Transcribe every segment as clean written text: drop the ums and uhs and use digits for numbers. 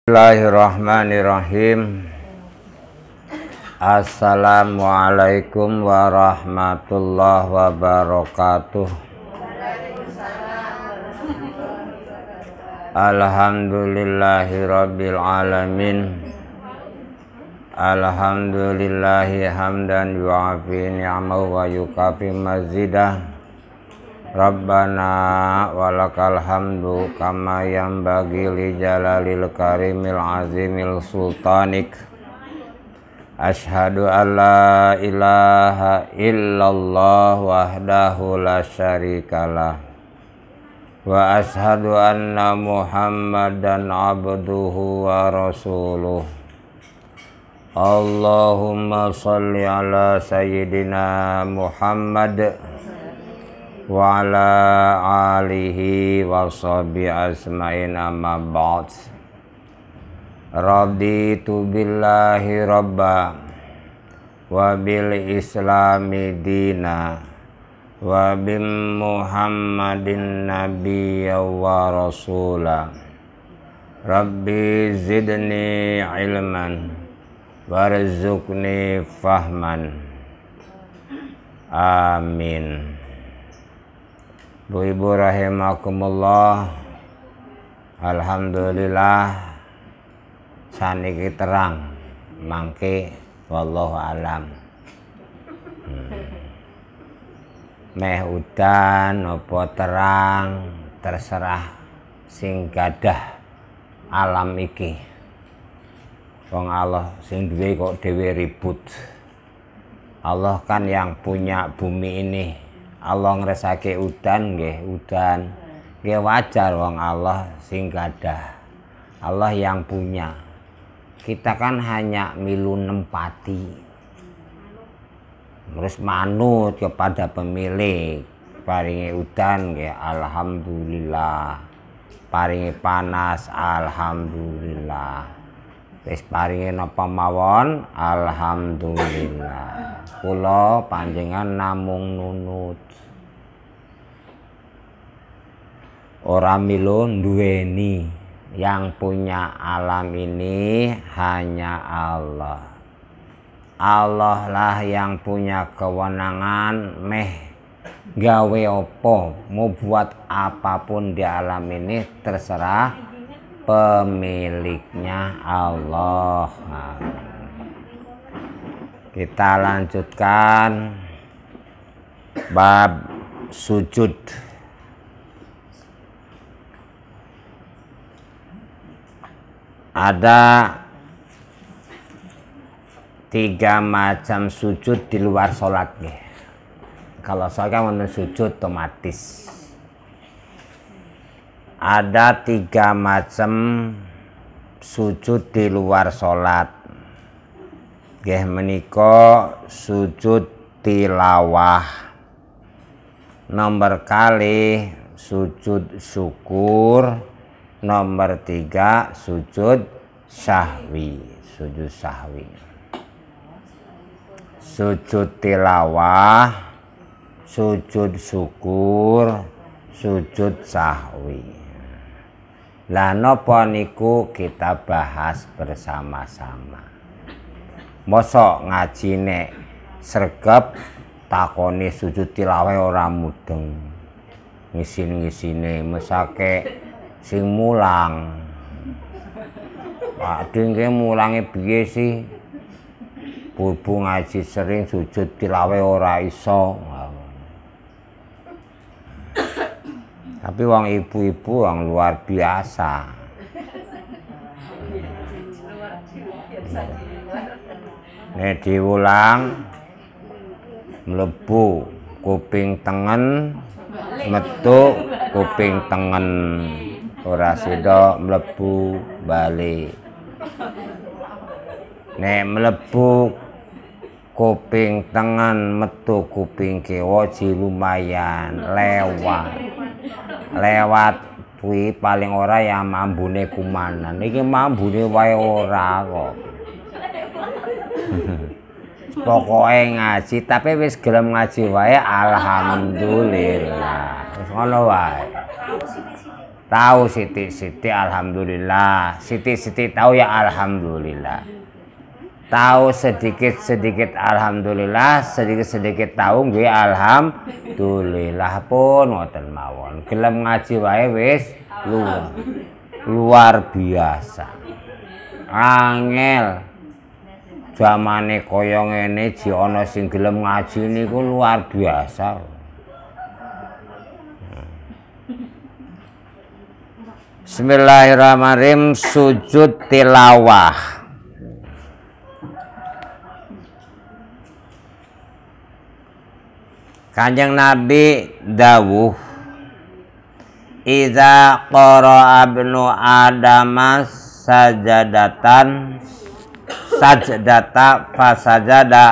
Bismillahirrahmanirrahim. Assalamualaikum warahmatullahi wabarakatuh. Alhamdulillahirabbil alamin. Alhamdulillahi hamdan yu'afi ni'amahu wa yukafi mazidah. Rabbana walakal hamdu kama yanbaghi li jalalil karimil azimil sultanik. Asyhadu an la ilaha illallah wahdahu la syarikalah wa asyhadu anna muhammadan abduhu wa rasuluh. Allahumma sholli ala sayyidina Muhammad wa ala alihi wa sahbihi asma'in amma ba'd. Raditu billahi rabba wa bil islami dina wa bim muhammadin nabiyya wa rasula. Rabbi zidni ilman warzuqni fahman. Amin. Bu ibu rahimakumullah. Alhamdulillah saniki terang mangke wallahu alam. Meh udan apa terang terserah sing gadah alam iki. Wong Allah sing duwe kok dhewe ribut. Allah kan yang punya bumi ini. Allah ngresake udan nggih, udan nggih wajar wong Allah sing gadah. Allah yang punya. Kita kan hanya milu nempati. Terus manut kepada pemilik. Paringi udan nggih alhamdulillah. Paringi panas alhamdulillah. Wis paringi napa mawon alhamdulillah. Kula panjenengan namung nunut. Ora milo duweni, yang punya alam ini hanya Allah. Allah lah yang punya kewenangan meh gawe opo, mau buat apapun di alam ini terserah pemiliknya Allah. Kita lanjutkan bab sujud. Ada 3 macam sujud di luar sholat nih. Kalau sholat kan menurut sujud otomatis. Ada 3 macam sujud di luar sholat. Nggih menika sujud tilawah. Nomor kali sujud syukur. Nomor 3 sujud sahwi. Sujud sahwi. Sujud tilawah, sujud syukur, sujud sahwi. Lah napa niku kita bahas bersama-sama. Mosok ngajine sregep takoni sujud tilawah ora mudeng. Ngisin-ngisine mesake sing mulang. Pak dengke mulange piye sih? Bubu ngaji sering sujud tilawah ora iso. Tapi wong ibu-ibu wong luar biasa. Nek diulang mlebu kuping tengen, metu kuping tengen. Ora sida mlebu bali. Nek mlebu kuping tengen metu kuping kiwa lumayan lewat kuwi paling ora ya mambune kumanan. Iki mambune wae ora kok. Pokoke ngaji tapi wis gelem ngaji wae alhamdulillah. Wis ngono wae. Tahu siti-siti alhamdulillah, siti-siti tahu ya alhamdulillah. Tahu sedikit-sedikit alhamdulillah, sedikit-sedikit tahu nggih alhamdulillah pun ngoten mawon. Gelem ngaji wae wis luar biasa. Angel zamane kaya ngene ji ana sing gelem ngaji niku luar biasa. Bismillahirrahmanirrahim. Sujud tilawah. Kanjeng Nabi dawuh, "Idza qara'a ibnu Adama sajdata fasajada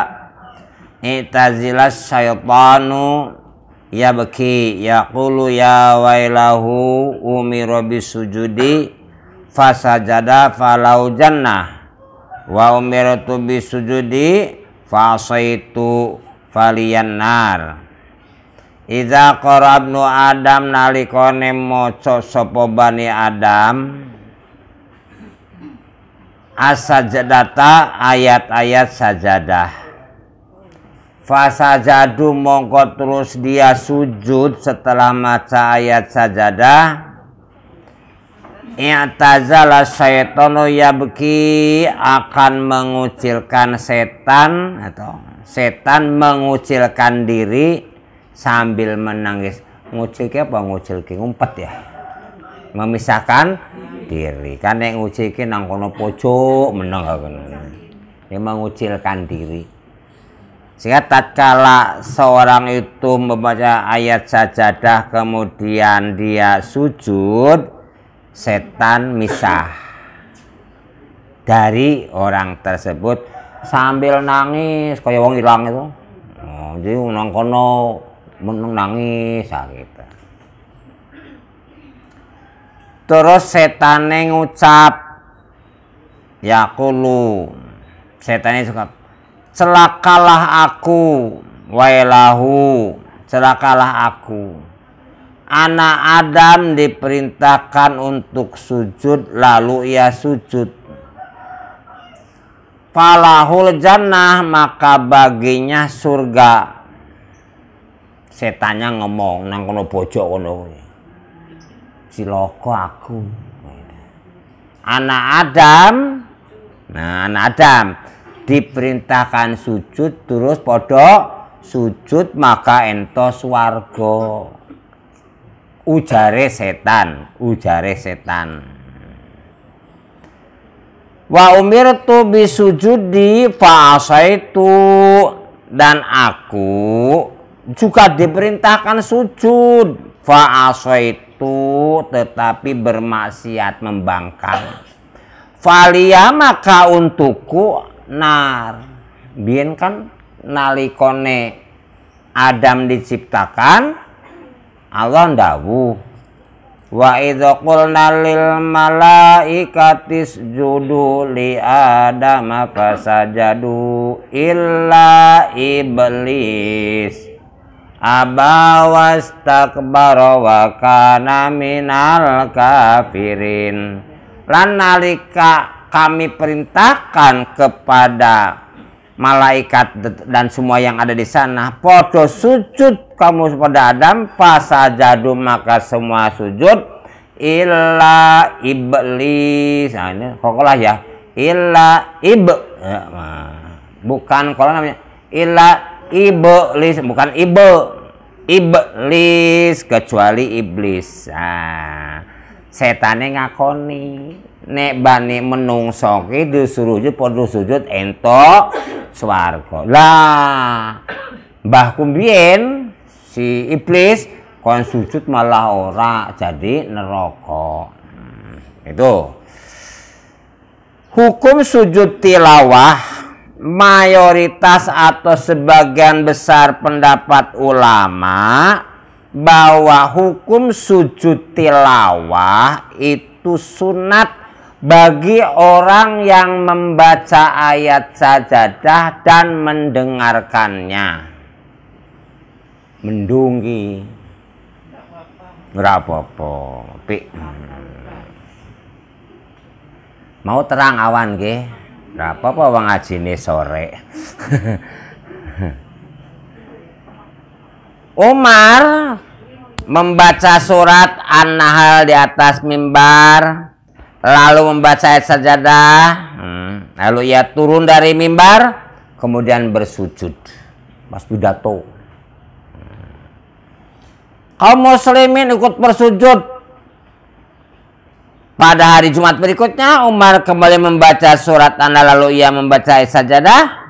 itazilas syaitanu yabki yaqulu ya wailahu umira bisujudi fasajada falau jannah wa umirtu bisujudi fasaitu faliyan nar." Idza qara ibnu Adam nalikane maca sapa Bani Adam as-sajdata ayat-ayat sajadah, fasajadu mongko terus dia sujud setelah maca ayat sajadah, i'tazala syaitanu yabki akan mengucilkan setan atau setan mengucilkan diri sambil menangis. Ngucilke apa ngucilke? Ngumpet ya. Memisahkan diri. Kan nek ngucilke nang kono pojok meneng ya mengucilkan diri. Sehingga tatkala seorang itu membaca ayat sajadah kemudian dia sujud, setan misah dari orang tersebut sambil nangis kayak wong ilang itu. Jadi nang kono meneng nangis gitu. Terus setane ngucap yaqulu, setane suka celakalah aku, wailahu, celakalah aku. Anak Adam diperintahkan untuk sujud lalu ia sujud. Falahul jannah maka baginya surga. Setannya ngomong nang kono pojok kono. Cilaka aku. Anak Adam, nah anak Adam diperintahkan sujud terus podo sujud maka entos warga. Ujare setan. Wa umirtu bisujudi fa'asaitu, dan aku juga diperintahkan sujud fa'asaitu tetapi bermaksiat membangkang. Falia maka untukku nar. Biyen kan nalikone Adam diciptakan Allah ndawuh wa idza qulna lil malaikati isjudu li adama fasajadu illa iblis aba wastakbara wa kana minal kafirin. Lan nalika kami perintahkan kepada malaikat dan semua yang ada di sana podo sujud kamu kepada Adam, fasajadu maka semua sujud illa iblis. Nah ini kokolah ya, illa bukan kalau namanya illa iblis, bukan iblis kecuali iblis. Nah, setane ngakoni nek bani menungso ki disuruh sujud entuk swarga. Lah mbah kumbien si iblis kon sujud malah ora jadi neraka. Itu hukum sujud tilawah. Mayoritas atau sebagian besar pendapat ulama bahwa hukum sujud tilawah itu sunat bagi orang yang membaca ayat sajadah dan mendengarkannya. Mendunggi. ora apa-apa. Mau terang awan nggih. Ora apa-apa wong ngajine sore. Umar membaca surat An-Nahl di atas mimbar, lalu membaca ayat sajadah, lalu ia turun dari mimbar, kemudian bersujud pas pidato. Kaum muslimin ikut bersujud. Pada hari Jumat berikutnya, Umar kembali membaca surat An-Nahl, lalu ia membaca ayat sajadah.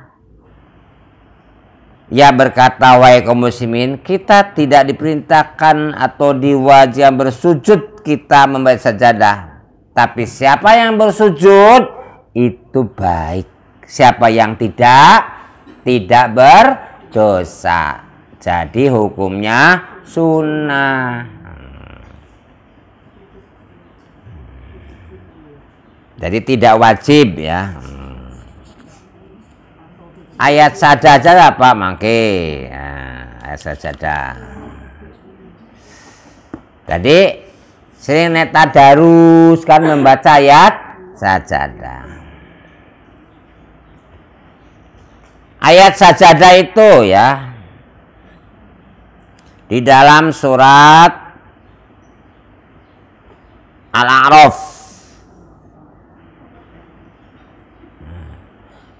Ia berkata, wahai kaum muslimin, kita tidak diperintahkan atau diwajibkan bersujud, kita membaca sajadah. Tapi siapa yang bersujud itu baik. Siapa yang tidak berdosa. Jadi hukumnya sunnah. Jadi tidak wajib ya. Ayat sajadah apa mangke? Ayat sajadah. Jadi sering tadarus kan membaca ayat sajadah. Ayat sajadah itu ya di dalam surat Al-A'raf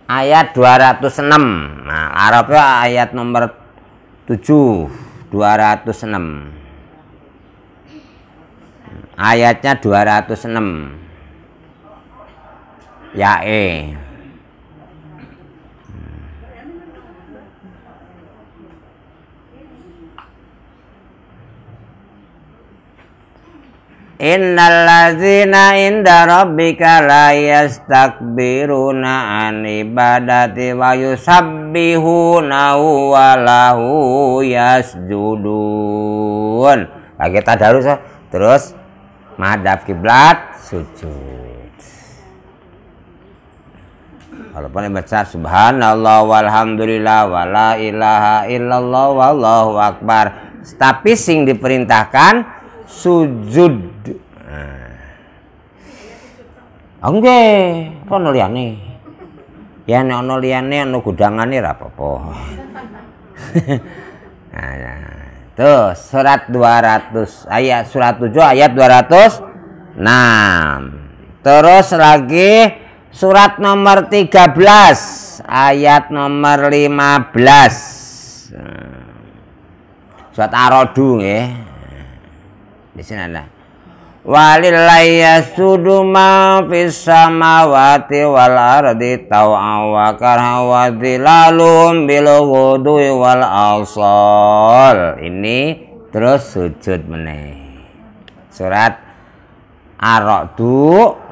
ayat 206. Nah, Arabnya ayat nomor 7, 206. Ayatnya 206. Yae. Innalladzina inda rabbika la yastakbiruna an ibadati wa yusabbihuna wa lahu yasjudun. Nah, kita tadarus terus madhab kiblat sujud. Walaupun baca subhanallah walhamdulillah wala ilaha illallah wallahu akbar. Tapi sing diperintahkan sujud. Nggih, ono liyane. Ya nek ono liyane ono gudangane ra apa-apa. Nah, tuh surat 200 ayat surat 7 ayat 206. Terus lagi surat nomor 13 ayat nomor 15. Surat Ar-Ra'd nggih. Di sini ada walillahi yasjudu ma fis samawati wal ardi taw'an wa karha wa dhilalum bil ghudwi wal asal. Ini terus sujud meneh. Surat Ar-Ra'd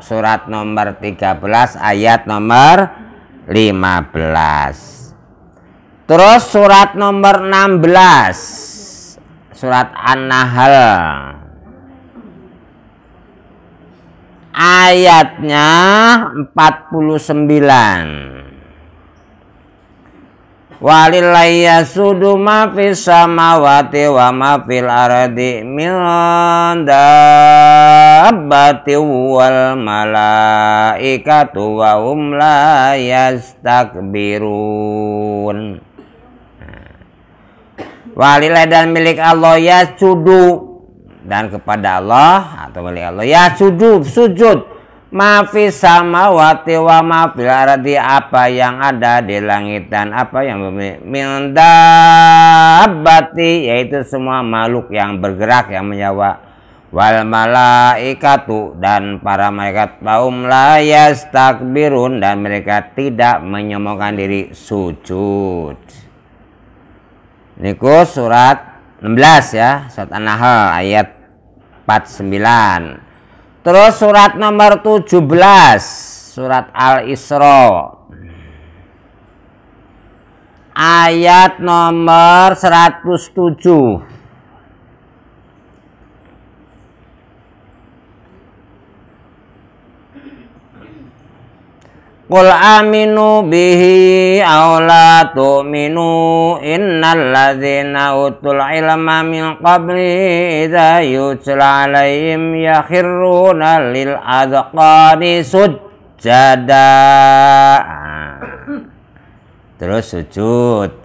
surat nomor 13 ayat nomor 15. Terus surat nomor 16 surat An-Nahl ayatnya 49. Walillahi yasjudu ma fis samawati wa ma fil ardi min dabbati wal malaikatu wa hum la yastakbirun. Walillahi dan milik Allah yasjudu dan kepada Allah atau milik Allah yasjudu sujud ma fis samawati wa ma fil ardi apa yang ada di langit dan apa yang min dabbati yaitu semua makhluk yang bergerak yang menyawa wal malaikatu dan para malaikat baum la yastakbirun dan mereka tidak menyombongkan diri sujud. Niku surat 16 ya, surat An-Nahl ayat 49. Terus surat nomor 17, surat Al-Isra ayat nomor 107. Qul aminu bihi aw la tu'minu innal ladzina utul ilma min qabli idza yutla alaihim yakhiruna lil adqani sujada. Terus sujud.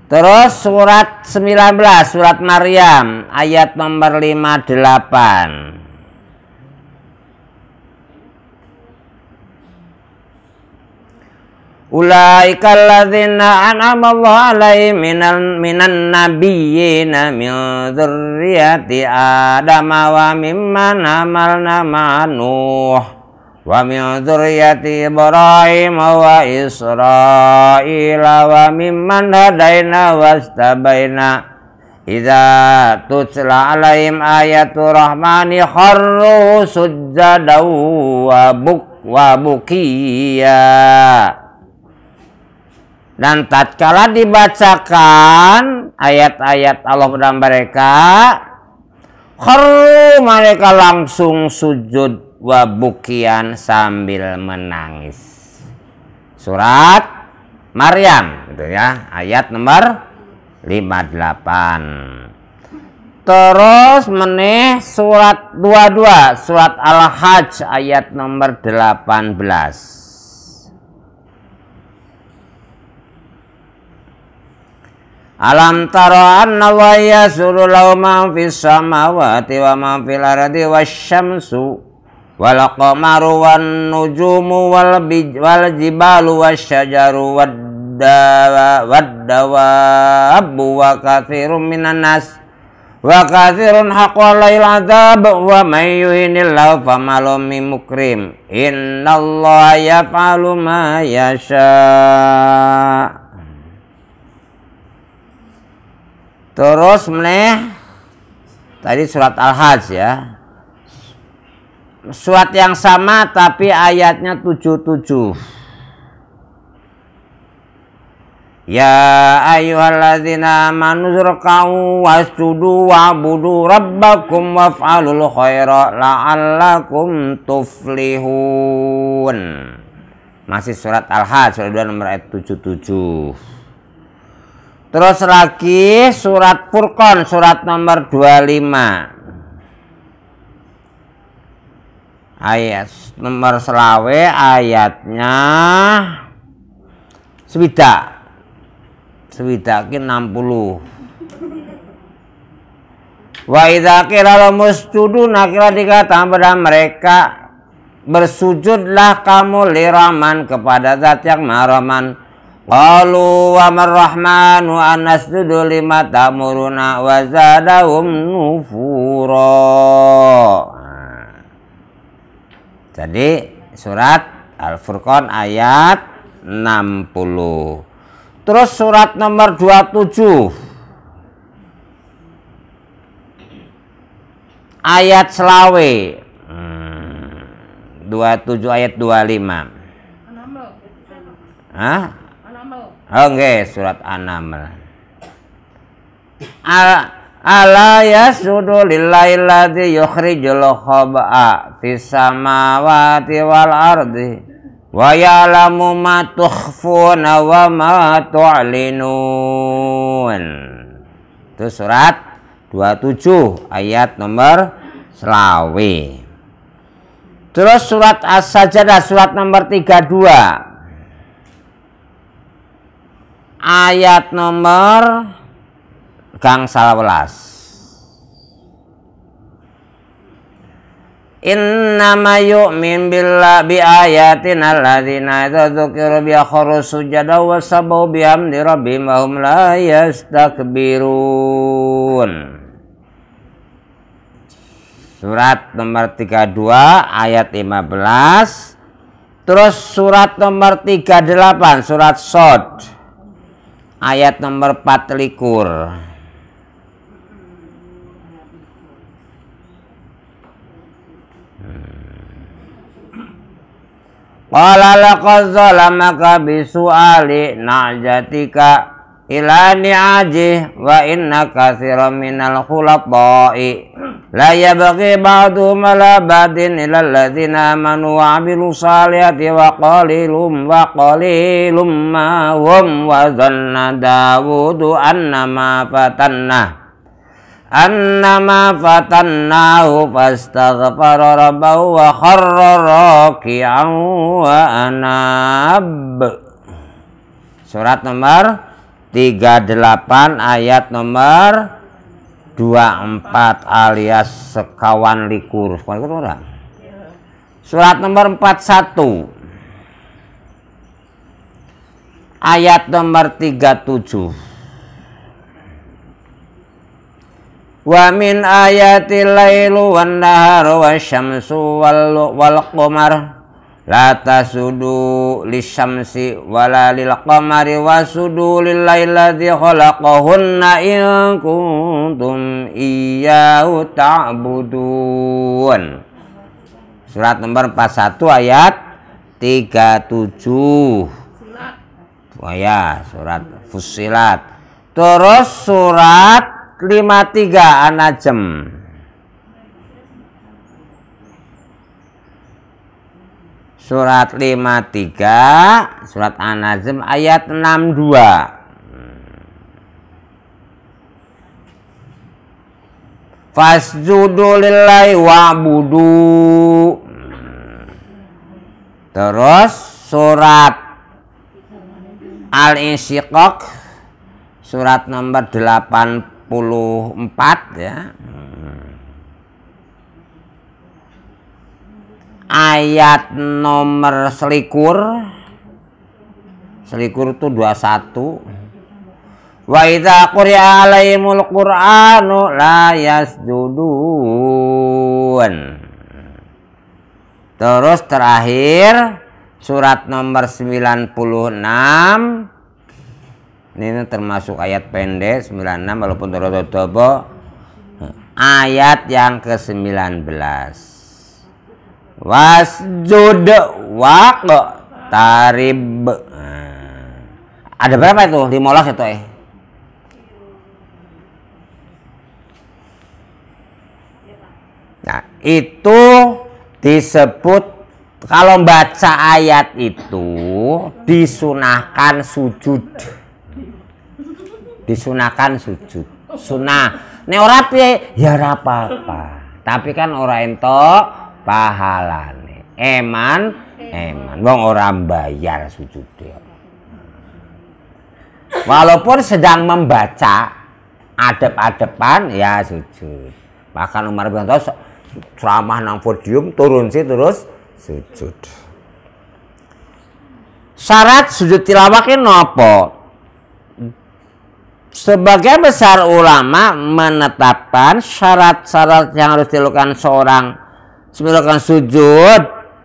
Terus surat 19, surat Maryam ayat nomor 58. Ulaikal ladzina an'ama Allahu 'alaihim minan nabiyyina min dzurriyyati Adam wa mimman hamalna ma'a Nuh wa min dzurriyyati Ibrahim wa Israil wa mimman hadaina wastabaina idza tutla 'alaihim ayatu rahmani kharru sujjadan wa bukiya. Dan tatkala dibacakan ayat-ayat Allah kepada mereka, kharru mereka langsung sujud wa bukian sambil menangis. Surat Maryam gitu ya, ayat nomor 58. Terus meneh surat 22, surat Al-Hajj ayat nomor 18. Alam tara anna wa yasuru lahu man fis samawati wa man fil ardi wasyamsu wal qamaru wan nujumu wal jibalu wasyajaru waddawabu wa katsirun minan nas wa katsirun haqqalail adzab wa may yuhinillahu famalum min mukrim innallaha yaf'alu ma yasha. Terus meneh tadi surat Al-Hajj ya. Surat yang sama tapi ayatnya 77. Ya ayyuhalladzina amanu zurka'u wasjudu wa'budu rabbakum waf'alul khaira la'allakum tuflihun. Masih surat Al-Hajj surat 2 nomor ayat 77. Terus lagi surat Furqan surat nomor 25 ayat nomor selawe ayatnya swidak 60. Wa idza qila lahum usjudu nakira dikatakan pada mereka bersujudlah kamu liraman kepada zat yang Maha Rahman. Qalu wa marrahmanu anasjudu lima ta'muruna wa zadahum nufura. Jadi surat Al-Furqan ayat 60. Terus surat nomor 27 ayat selawe 27 ayat 25. Hah? Oke, surat An-Naml. Ala yasjudu lillahi alladzi yukhrijul khaba'a fis samawati wal ardi wa ya'lamu ma tukhfuna wa ma tu'linun. Itu surat 27 ayat nomor selawe. Terus surat As-Sajdah surat nomor 32 ayat nomor gangsal welas. Innama yu'min billahi bi ayatina alladzina idza dzukiru bi kharru sujada wa sabahu bihamdi rabbihim wa hum la yastakbirun. Surat nomor 32 ayat 15. Terus surat nomor 38 surat Shad ayat nomor 24. Qala laqad zalamaka bisu'ali na'jatika ila ni'aji wa inna katsiran minal khulata'i La yabghi ba'duhum ala ba'din illa alladzina amanu wa 'amilus shalihati wa qalilum ma hum wa dhanna Dawudu annama fatannahu fastaghfara rabbahu wa kharra raki'an wa anab. Surat nomor 38 ayat nomor 24 alias sekawan likur. Surat nomor 41 ayat nomor 37. Wa min ayatil lailu wan naharu wasyamsu wal qamar la tasudu lisyamsi wala lil qamari wasudu lil lailati khalaqahunna in kuntum iyyahu ta'budun. Surat nomor 41 ayat 37. Oh ya, surat Fussilat. Terus surat 53 An-Najm. Surat 53, surat An-Najm ayat 62. Fasjudu lillahi wa'budu. Terus surat Al-Insyiqaq surat nomor 84 ya. Ayat nomor selikur itu 21. Wa idza quri'a alaihimul qur'anu la yasjudun. Terus terakhir surat nomor 96. Ini termasuk ayat pendek 96 walaupun terus ayat yang ke-19. Wasjud waqtarib. Ada berapa itu? 15 itu Nah, itu disebut kalau baca ayat itu disunahkan sujud. Disunahkan sujud. Sunah. Nek ora piye ya ora apa-apa. Tapi kan ora entuk pahalane. Eman wong ora bayar sujud. Walaupun sedang membaca adep-adepan ya sujud. Bahkan Umar bin Khattab ceramah nang podium turun sih terus sujud. Syarat sujud tilawah ki napa? Sebagian besar ulama menetapkan syarat-syarat yang harus dilakukan seorang sebelum sujud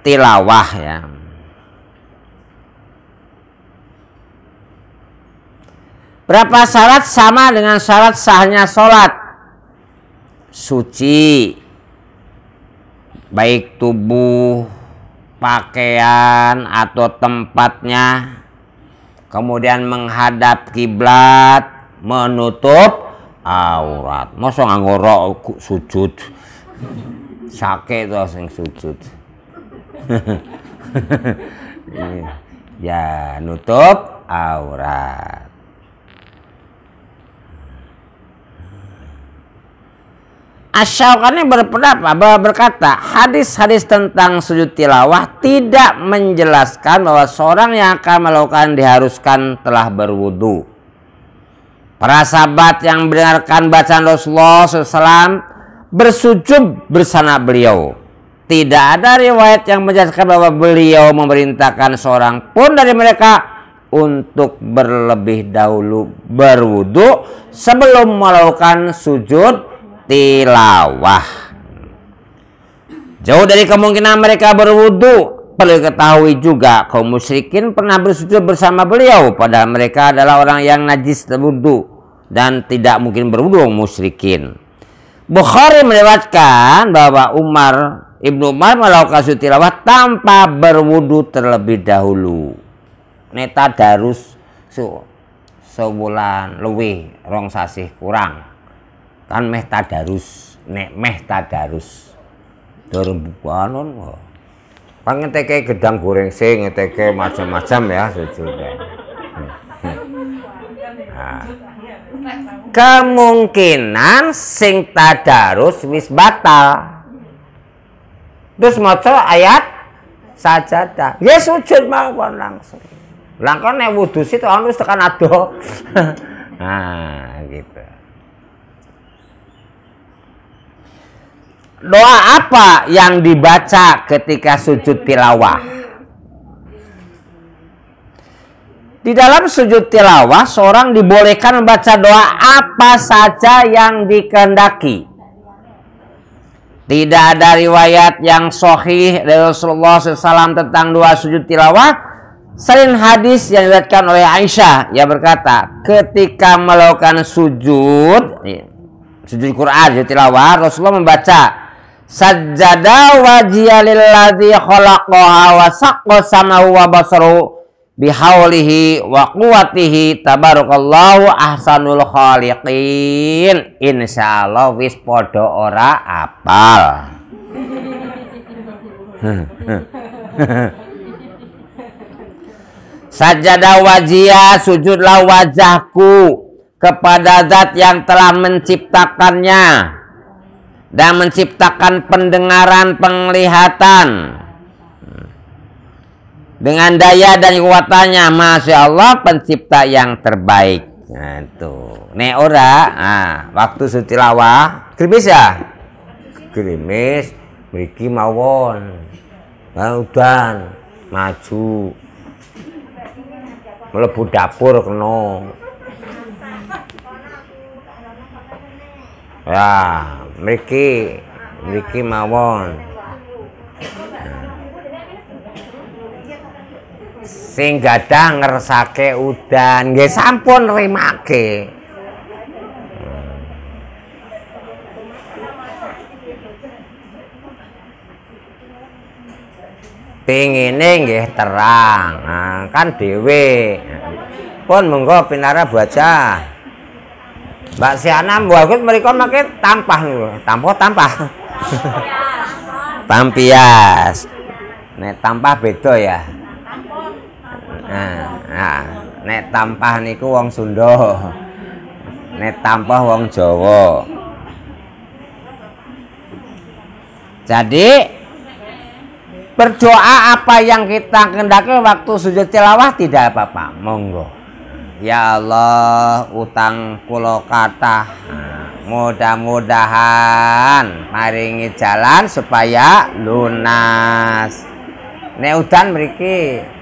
tilawah ya. Berapa syarat sama dengan syarat sahnya sholat? Suci, baik tubuh, pakaian atau tempatnya, kemudian menghadap kiblat, menutup aurat. Masa nganggo sujud? Sakit tuh sing sujud. Ya, nutup aurat. Asy-Syaukani berkata, hadis-hadis tentang sujud tilawah tidak menjelaskan bahwa seorang yang akan melakukan diharuskan telah berwudu. Para sahabat yang mendengarkan bacaan Rasulullah SAW bersujud bersama beliau. Tidak ada riwayat yang menjelaskan bahwa beliau memerintahkan seorang pun dari mereka untuk berlebih dahulu berwudu sebelum melakukan sujud tilawah. Jauh dari kemungkinan mereka berwudu. Perlu diketahui juga kaum musyrikin pernah bersujud bersama beliau, padahal mereka adalah orang yang najis berwudu dan tidak mungkin berwudu musyrikin. Bukhari melewatkan bahwa Ibnu Umar melakukan sujud tilawah tanpa berwudu terlebih dahulu. Neta darus sebulan luwih rong sasih kurang. Kan meh tadarus nek meh tadarus. Durung bukanon. Kan ngeteke gedang goreng sing ngeteke macam-macam ya sujudnya. Nah, kemungkinan sing tadarus wis batal. Terus maca ayat sajadah. Ya sujud mawon langsung. Lah kon nek wudu situ anu wis tekan ado. Nah, gitu. Doa apa yang dibaca ketika sujud tilawah? Di dalam sujud tilawah, seorang dibolehkan membaca doa apa saja yang dikehendaki. Tidak ada riwayat yang sahih dari Rasulullah SAW tentang doa sujud tilawah, selain hadis yang diriwayatkan oleh Aisyah yang berkata, ketika melakukan sujud Quran, sujud tilawah, Rasulullah membaca sajada wajhiya lilladzi khalaqaha wa saqqa samahu wa basaru bihaulihi wa quwwatihi tabarakallahu ahsanul khaliqin. Insyaallah wis padha ora apal. Sajada wajhiya, sujudlah wajahku kepada zat yang telah menciptakannya dan menciptakan pendengaran, penglihatan dengan daya dan kekuatannya. Masya Allah, pencipta yang terbaik. Nah, itu. Nek ora, waktu sutilawah, gerimis ya? Gerimis, mriki mawon. Nah, udan, maju. Mlebu dapur kena. Ya, mriki mawon. Sing gadah ngersake udan nggih sampun rimake. Pengine nggih terang. Nah, kan dhewe. Pun monggo pinara baca. Mbak Siana bagus mereka make tampah niku. Tampah. Tampias. Nek tampah beda ya. Nek tampah niku wong Sunda. Nek tampah wong Jawa. Jadi berdoa apa yang kita kehendaki waktu sujud tilawah tidak apa-apa, monggo. Ya Allah, utang kula kathah, mudah-mudahan maringi jalan supaya lunas. Nek udan mriki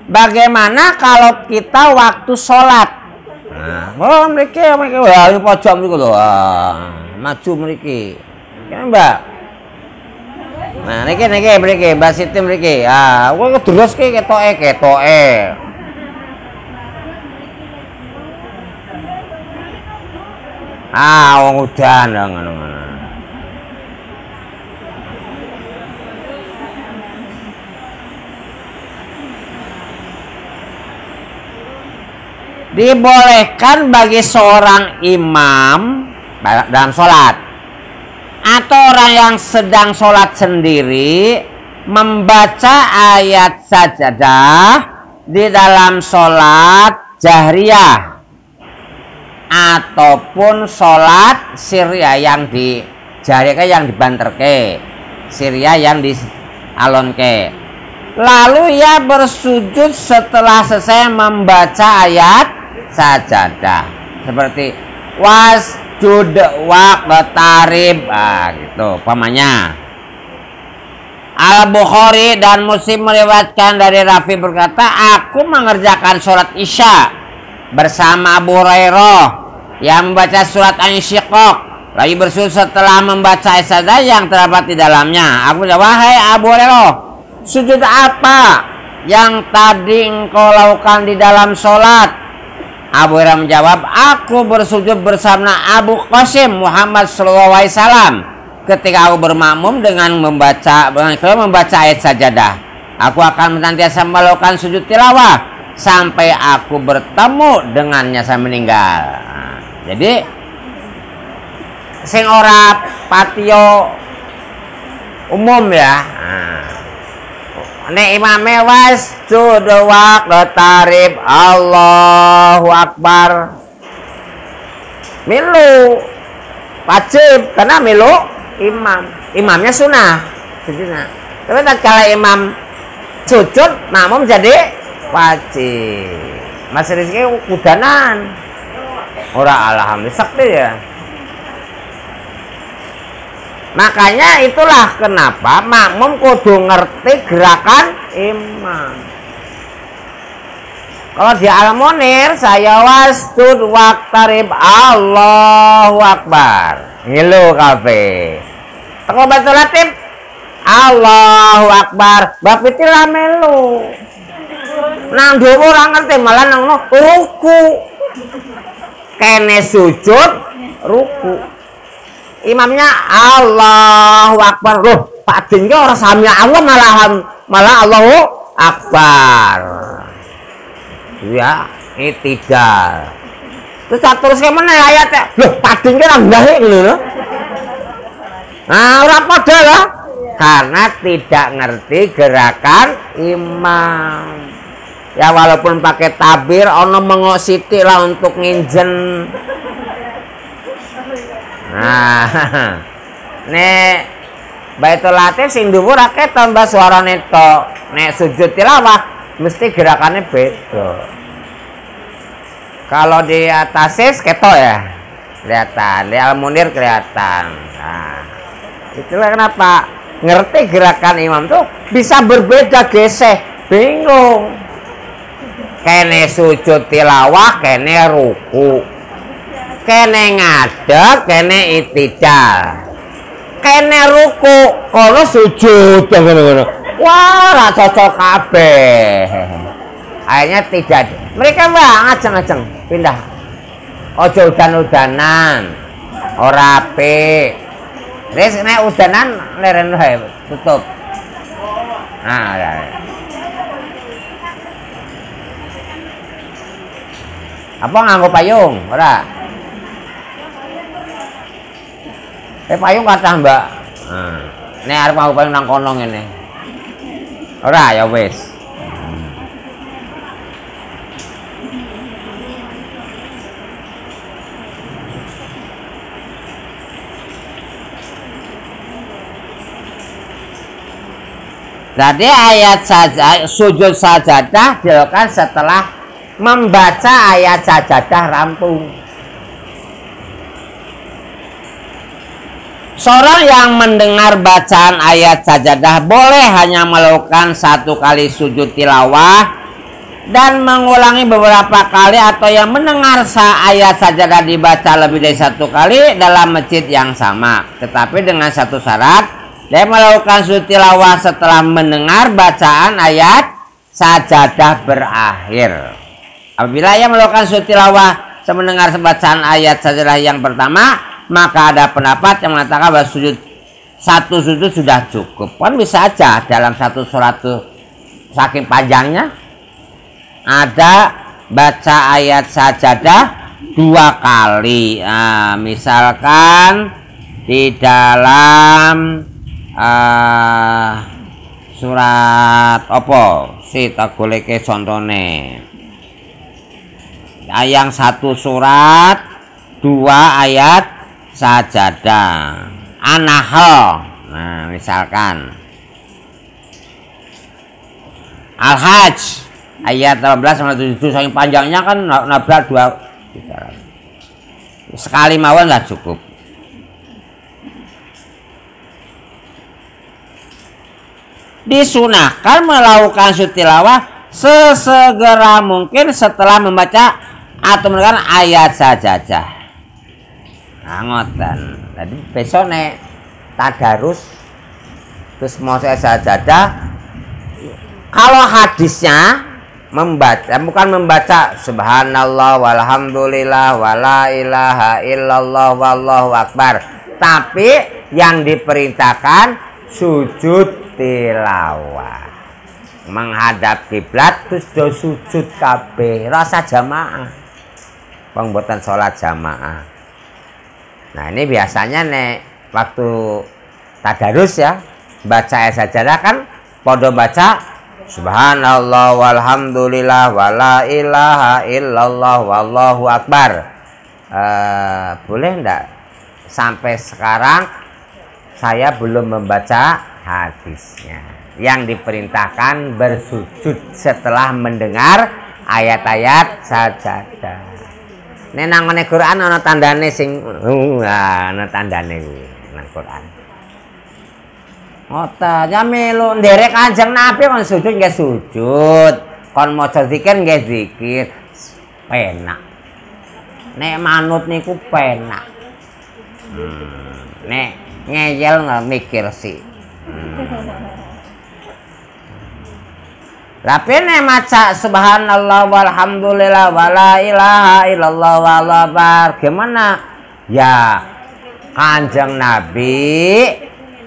bagaimana kalau kita waktu sholat? Oh, mereka wah, ini pojok mereka loh, maju mereka, kan Mbak? Nah, mereka, Mbak Siti mereka, gue terus ketoke. Wong udan ngono. Dibolehkan bagi seorang imam dalam sholat atau orang yang sedang sholat sendiri membaca ayat sajadah di dalam sholat jahriyah ataupun sholat sirriyah yang di jahriyah yang dibanterke, sirriyah yang di alonke. Lalu ia bersujud setelah selesai membaca ayat sajadah seperti wasjud waqtarib, gitu pamannya. Al-Bukhari dan Muslim meriwayatkan dari Rafi berkata, aku mengerjakan sholat isya bersama Abu Hurairah yang membaca surat An-Syiqaq, lalu bersujud setelah membaca ayat sajadah yang terdapat di dalamnya. Aku jawab, wahai Abu Hurairah, sujud apa yang tadi engkau lakukan di dalam sholat? Abu Hurairah menjawab, aku bersujud bersama Abu Qasim Muhammad SAW ketika aku bermakmum dengan membaca ayat sajadah. Aku akan senantiasa melakukan sujud tilawah sampai aku bertemu dengannya saya meninggal. Nah, jadi sing ora patio umum ya. Nek imame was sudwak tarib Allahu Akbar. Milu wajib karena milu imam. Imamnya sunnah. Tapi tatkala imam sujud makmum jadi wajib. Mas Rizky kudanan. Ora alhamdulillah sakti ya. Makanya itulah kenapa makmum kudu ngerti gerakan imam. Kalau di Al-Munir saya wastud waqtarib Allahu Akbar. Ngilu kabeh. Teko Baitul Latif Allahu Akbar. Bab itu lah melu. Nang dhuwur ora ngerti malah nang ruku. Kene sujud ruku. Imamnya Allahu Akbar. Loh, Pak Din ki ora sami Allah malah Allahu Akbar. Ya, itidal. Terus terus ke mana ayatnya? Loh, Pak Din ki ora ndahe lho. Nah, ora padha lah. Karena tidak ngerti gerakan imam. Ya walaupun pakai tabir ono mengok sithik lah untuk nginjen. Nah, nek Baitul Latif sing dhuwur akeh tambah suarane tok. Nek sujud tilawah mesti gerakannya beda. Kalau di atas ketok ya, kelihatan. Di Al-Munir kelihatan. Nah, itulah kenapa ngerti gerakan imam tuh bisa berbeda geseh. Bingung. Kene sujud tilawah, kene ruku. Kene ngadeg, kene itidal. Kene ruku, kono sujud ngono-ngono. Wah, ra cocok kabeh. Akhirnya tidak. Mereka mah ngajeng-ngajeng pindah. Ojo udan-udanan. Ora apik. Wis nek udanan leren wae tutup. Nah, ya. Apa nganggo payung? Ora. Payung kathah, Mbak. Nah, nek arep mau payung nang kono ngene. Ora ya wis. Jadi ayat saja sujud sajadah dilakukan setelah membaca ayat sajadah rampung. Seorang yang mendengar bacaan ayat sajadah boleh hanya melakukan satu kali sujud tilawah dan mengulangi beberapa kali, atau yang mendengar ayat sajadah dibaca lebih dari satu kali dalam masjid yang sama. Tetapi dengan satu syarat, dia melakukan sujud tilawah setelah mendengar bacaan ayat sajadah berakhir. Apabila ia melakukan sujud tilawah semendengar bacaan ayat sajadah yang pertama, maka ada pendapat yang mengatakan bahwa satu sujud sudah cukup. Kan bisa aja dalam satu surat tuh saking panjangnya ada baca ayat sajadah 2 kali. Nah, misalkan di dalam surat apa si tak goleke contone. Yang satu surat 2 ayat sajadah. An-Nahl. Nah, misalkan Al-Hajj ayat 18-17 saking panjangnya kan nabrak 2 sekali mawon lah cukup. Disunahkan melakukan sujud tilawah sesegera mungkin setelah membaca atau mendengar ayat sajadah. Nah, ngoten. Jadi besok nek tadarus terus mau saya sajadah, kalau hadisnya membaca, bukan membaca subhanallah walhamdulillah wala ilaha illallah wallahu akbar, tapi yang diperintahkan sujud tilawah. menghadap kiblat terus do sujud kabeh, rasa jamaah. Wong mboten salat jamaah. Nah, ini biasanya nek waktu tadarus ya, baca ayat sajadah kan podo baca subhanallah walhamdulillah wala ilaha illallah wallahu akbar. Boleh enggak sampai sekarang saya belum membaca hadisnya yang diperintahkan bersujud setelah mendengar ayat-ayat sajadah. Nek nang ngene Quran ana tandane sing ana tandane nang Quran. Ngoten ya melu nderek Kanjeng Nabi kon sujud nggih sujud, kon maca zikir nggih zikir. Penak. Nek manut niku penak. Nek ngeyel nggak mikir sih. Tapi nek maca subhanallah walhamdulillah wala ilaha illallah wallahu akbar. Gimana? Ya Kanjeng Nabi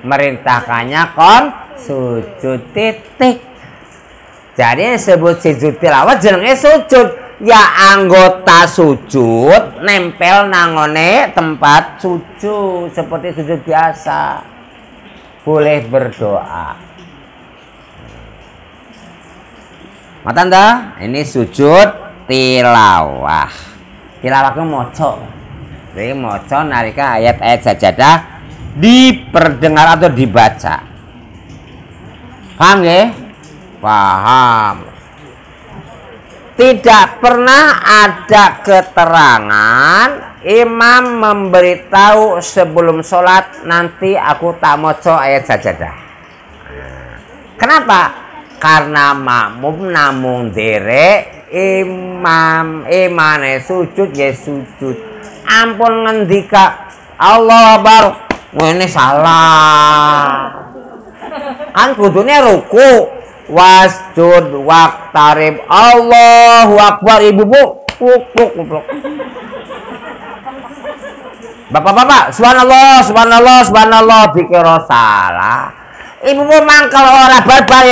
merintahkannya kon sujud titik. Jadi sebut sujud tilawah jenenge sujud. Ya anggota sujud nempel nangone tempat sujud seperti sujud biasa. Boleh berdoa. Matanda, ini sujud tilawah. Tilawah ku maca. Jadi maca nalika ayat-ayat sajadah diperdengar atau dibaca. Paham nggih? Paham. Tidak pernah ada keterangan imam memberitahu sebelum sholat nanti aku tak maca ayat sajadah. Kenapa? Karena makmum namung derek imane sujud ya sujud. Ampun ngendika Allah Akbar, ini salah. Kan kudune ruku. Wasjud waqtarib Allahu Akbar ibu bu bapak-bapak subhanallah subhanallah subhanallah dikira salah ibu bu mangkel ora barbar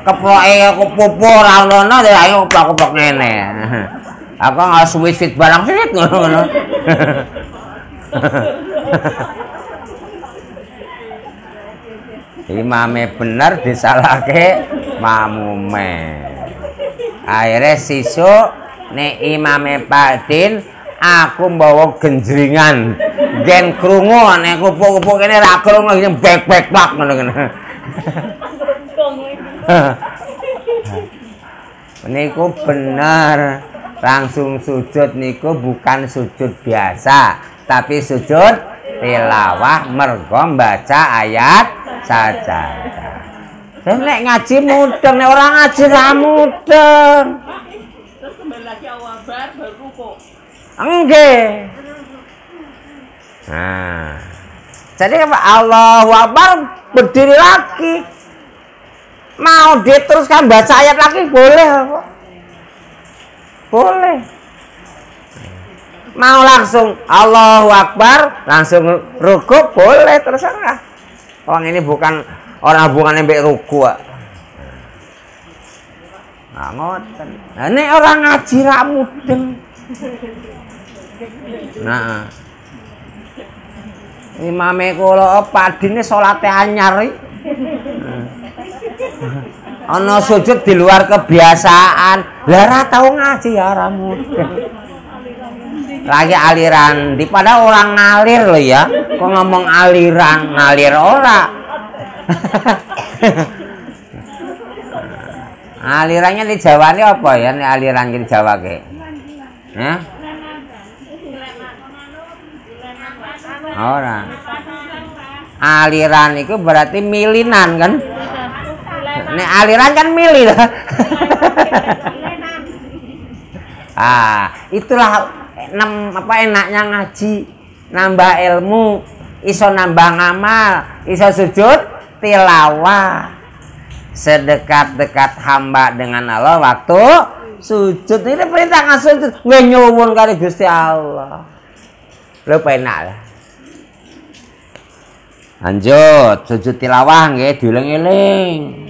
kepoke kepopo ora ono ayo keplok-keplok ngene aku nggak suwit barang sih ngono. Imame bener disalahke mamume. Akhirnya sisuk nek imame Pak Din aku mbawa genjringan gen krungu nek kupuk-kupuk kene ra krungu ngene bek-bek plak ngono kene. Niku bener langsung sujud niku bukan sujud biasa tapi sujud tilawah mergo baca ayat sajadah. Dan nek ngaji mudeng, nek orang ngaji ra mudeng. Terus kembali lagi Allahu Akbar baru rukuk. Nggih. Nah. Jadi Allahu Akbar berdiri lagi. Mau diteruskan baca ayat lagi boleh kok. Boleh. Mau langsung Allahu Akbar langsung rukuk boleh terserah. Orang ini bukan orang hubungannya mbek ruku. Nah, ngoten. Nah, ini orang ngaji ra mudeng. Nah. Imame kula Pak Dine salate anyar iki. Ana sujud di luar kebiasaan. Lah ra tau ngaji ya ra mudeng. Lagi aliran di pada orang ngalir loh ya. Kok ngomong aliran ngalir ora. Alirannya di Jawa ini apa ya? Ini aliran di Jawa ke? Ya? Orang. Aliran itu berarti milinan kan? Ini aliran kan mili lah. Itulah enaknya ngaji, nambah ilmu, iso nambah ngamal, iso sujud tilawah. Sedekat-dekat hamba dengan Allah waktu sujud ini perintah sujud nggak nyuwun kali Gusti Allah. Lu penak lah. Lanjut, sujud tilawah nggih dieling-eling.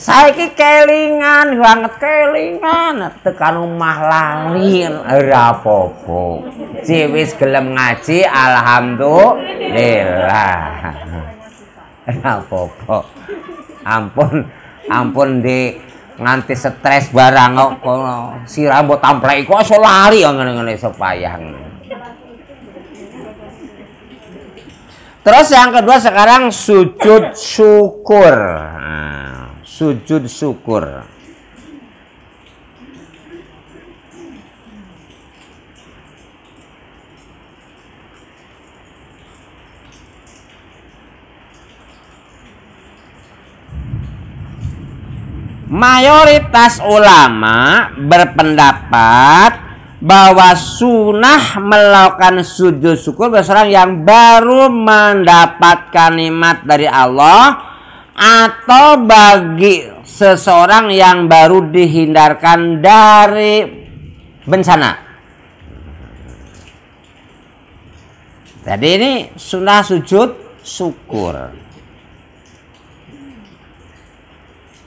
Saiki kelingan banget kelingan tekan omah lali ora apa-apa. Wis gelem ngaji alhamdulillah. Ora apa-apa. Ampun di nganti stres barang kok sirah mbok tampleki kok iso lali ngene-ngene sepayang. Terus yang kedua sekarang sujud syukur. Sujud syukur. Mayoritas ulama berpendapat bahwa sunnah melakukan sujud syukur bagi seorang yang baru mendapatkan nikmat dari Allah atau bagi seseorang yang baru dihindarkan dari bencana. Jadi ini sunnah sujud syukur.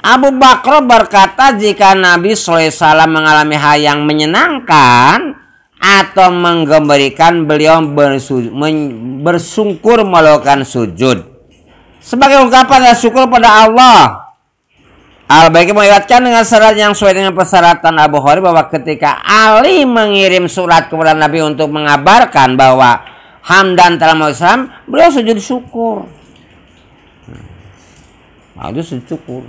Abu Bakar berkata jika Nabi SAW mengalami hal yang menyenangkan atau menggembirakan, beliau bersungkur melakukan sujud sebagai ungkapan syukur pada Allah. Al-Baiki mengingatkan dengan syarat yang sesuai dengan persyaratan Abu Hurairah bahwa ketika Ali mengirim surat kepada Nabi untuk mengabarkan bahwa Hamdan telah masuk Islam, beliau sujud syukur. Nah, itu sujud syukur.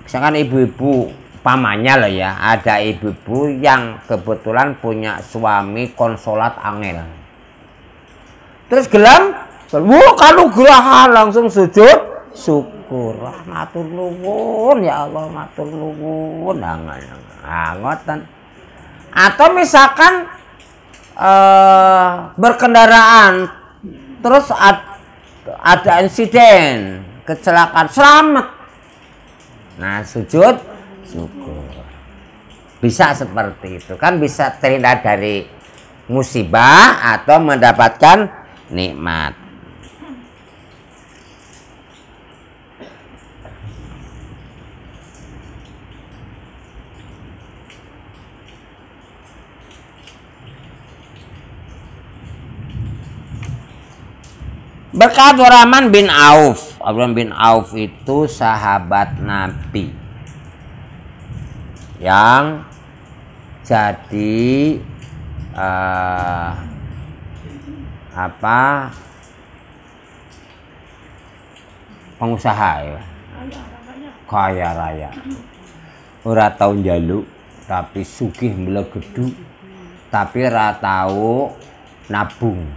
Misalkan ibu-ibu pamannya lah ya, ada ibu-ibu yang kebetulan punya suami konsolat angel. Terus gelam, kalau gerahan langsung sujud syukur. Matur nuwun ya Allah, matur nuwun. Ngoten. Atau misalkan berkendaraan terus ada insiden kecelakaan, selamat. Nah, sujud syukur. Bisa seperti itu. Kan bisa terhindar dari musibah atau mendapatkan nikmat. Berkat Abdurrahman bin Auf. Abdurrahman bin Auf itu sahabat Nabi yang jadi pengusaha ya, kaya raya, ora tau njaluk tapi sugih mlegedu, tapi ora tau nabung.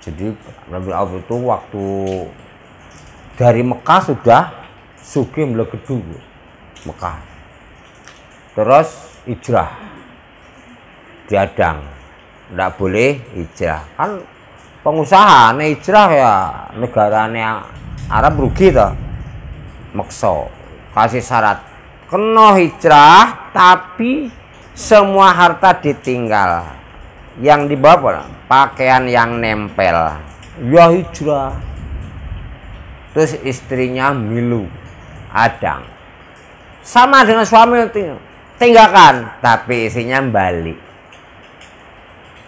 Jadi Nabi Auf itu waktu dari Mekah sudah sugih mlegedu Mekah, terus hijrah diadang, ndak boleh hijrah kan pengusaha nih hijrah ya negaranya Arab rugi toh, makso kasih syarat kena hijrah tapi semua harta ditinggal. Yang dibawa pakaian yang nempel ya hijrah. Terus istrinya milu adang sama dengan suami tinggalkan, tapi isinya balik.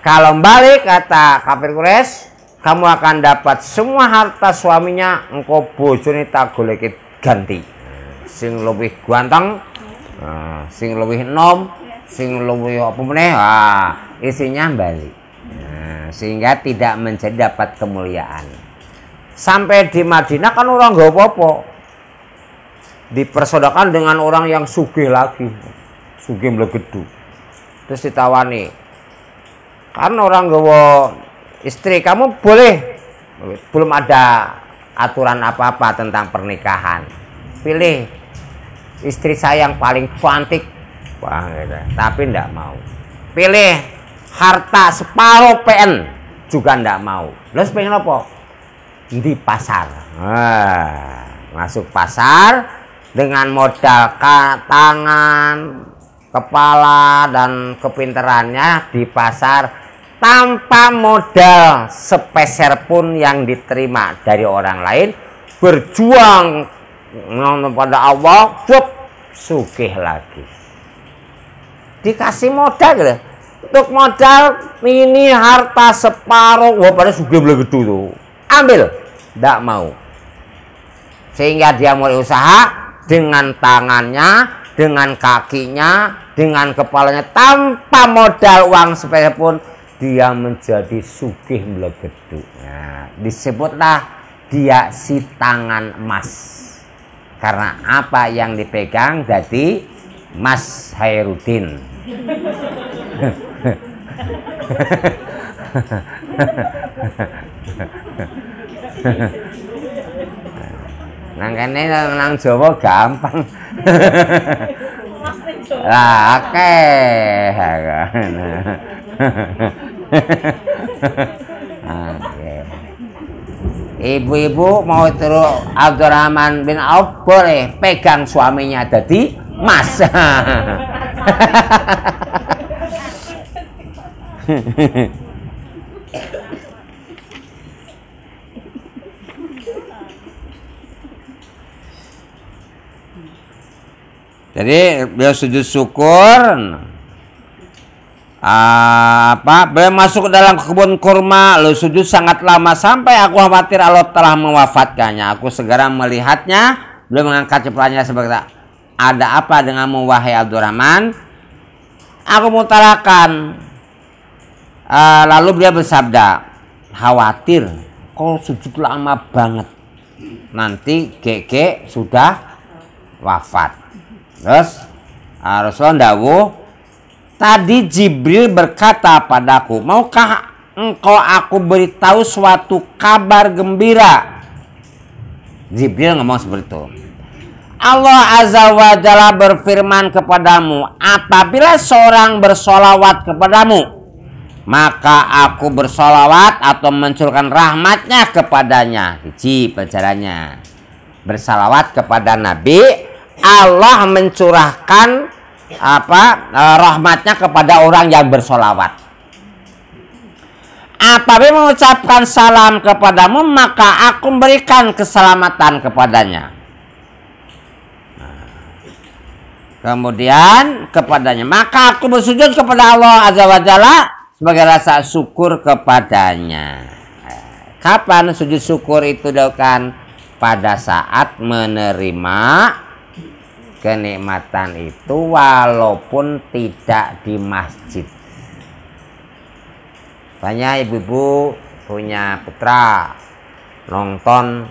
Kalau balik kata kafir Quraisy, kamu akan dapat semua harta suaminya, engkau bojone tak goleki ganti sing luwih ganteng, sing luwih enom, sing luwih apa meneh, isinya balik. Sehingga tidak menjadi dapat kemuliaan. Sampai di Madinah kan orang nggak apa-apa, dipersodakan dengan orang yang sugih lagi, sugih mlegedu. Terus ditawani, kan orang gawa istri, kamu boleh, belum ada aturan apa-apa tentang pernikahan, pilih istri saya yang paling cantik. Wah, gitu. Tapi ndak mau. Pilih harta separuh PN juga ndak mau. Terus pengen apa? Di pasar. Masuk pasar dengan modal tangan, kepala dan kepinterannya di pasar, tanpa modal sepeser pun yang diterima dari orang lain, berjuang pada Allah, sugih lagi. Dikasih modal gitu. Untuk modal ini harta separuh, wah pada sugih begitu tuh. Ambil, tidak mau. Sehingga dia mulai usaha dengan tangannya, dengan kakinya, dengan kepalanya, tanpa modal uang sepeser pun dia menjadi sugih melegedu. Nah, disebutlah dia si tangan emas. Karena apa yang dipegang jadi Mas Hairudin. Nang kene nang Jawa gampang. Lah akeh. Ibu-ibu mau terus Abdurrahman bin Auf boleh pegang suaminya jadi Mas. Jadi beliau sujud syukur. Beliau masuk ke dalam kebun kurma, lalu sujud sangat lama sampai aku khawatir Allah telah mewafatkannya. Aku segera melihatnya. Beliau mengangkat kepalanya sebagai ada apa denganmu wahai Abdurrahman? Aku mengutarakan. Lalu beliau bersabda, khawatir kau sujud lama banget, nanti keke sudah wafat. Terus Rasulullah dawuh, tadi Jibril berkata padaku, maukah engkau aku beritahu suatu kabar gembira? Jibril ngomong seperti itu. Allah Azza wa Jalla berfirman kepadamu, apabila seorang bersolawat kepadamu, maka aku bersolawat atau mencurahkan rahmatnya kepadanya. Hiji pelajarannya, bersalawat kepada Nabi, Allah mencurahkan rahmatnya kepada orang yang bersolawat. Apabila mengucapkan salam kepadamu, maka aku memberikan keselamatan kepadanya. Kemudian kepadanya, maka aku bersujud kepada Allah Azza wa Jalla sebagai rasa syukur kepadanya. Kapan sujud syukur itu dilakukan? Pada saat menerima kenikmatan itu walaupun tidak di masjid. Banyak ibu-ibu punya putra nonton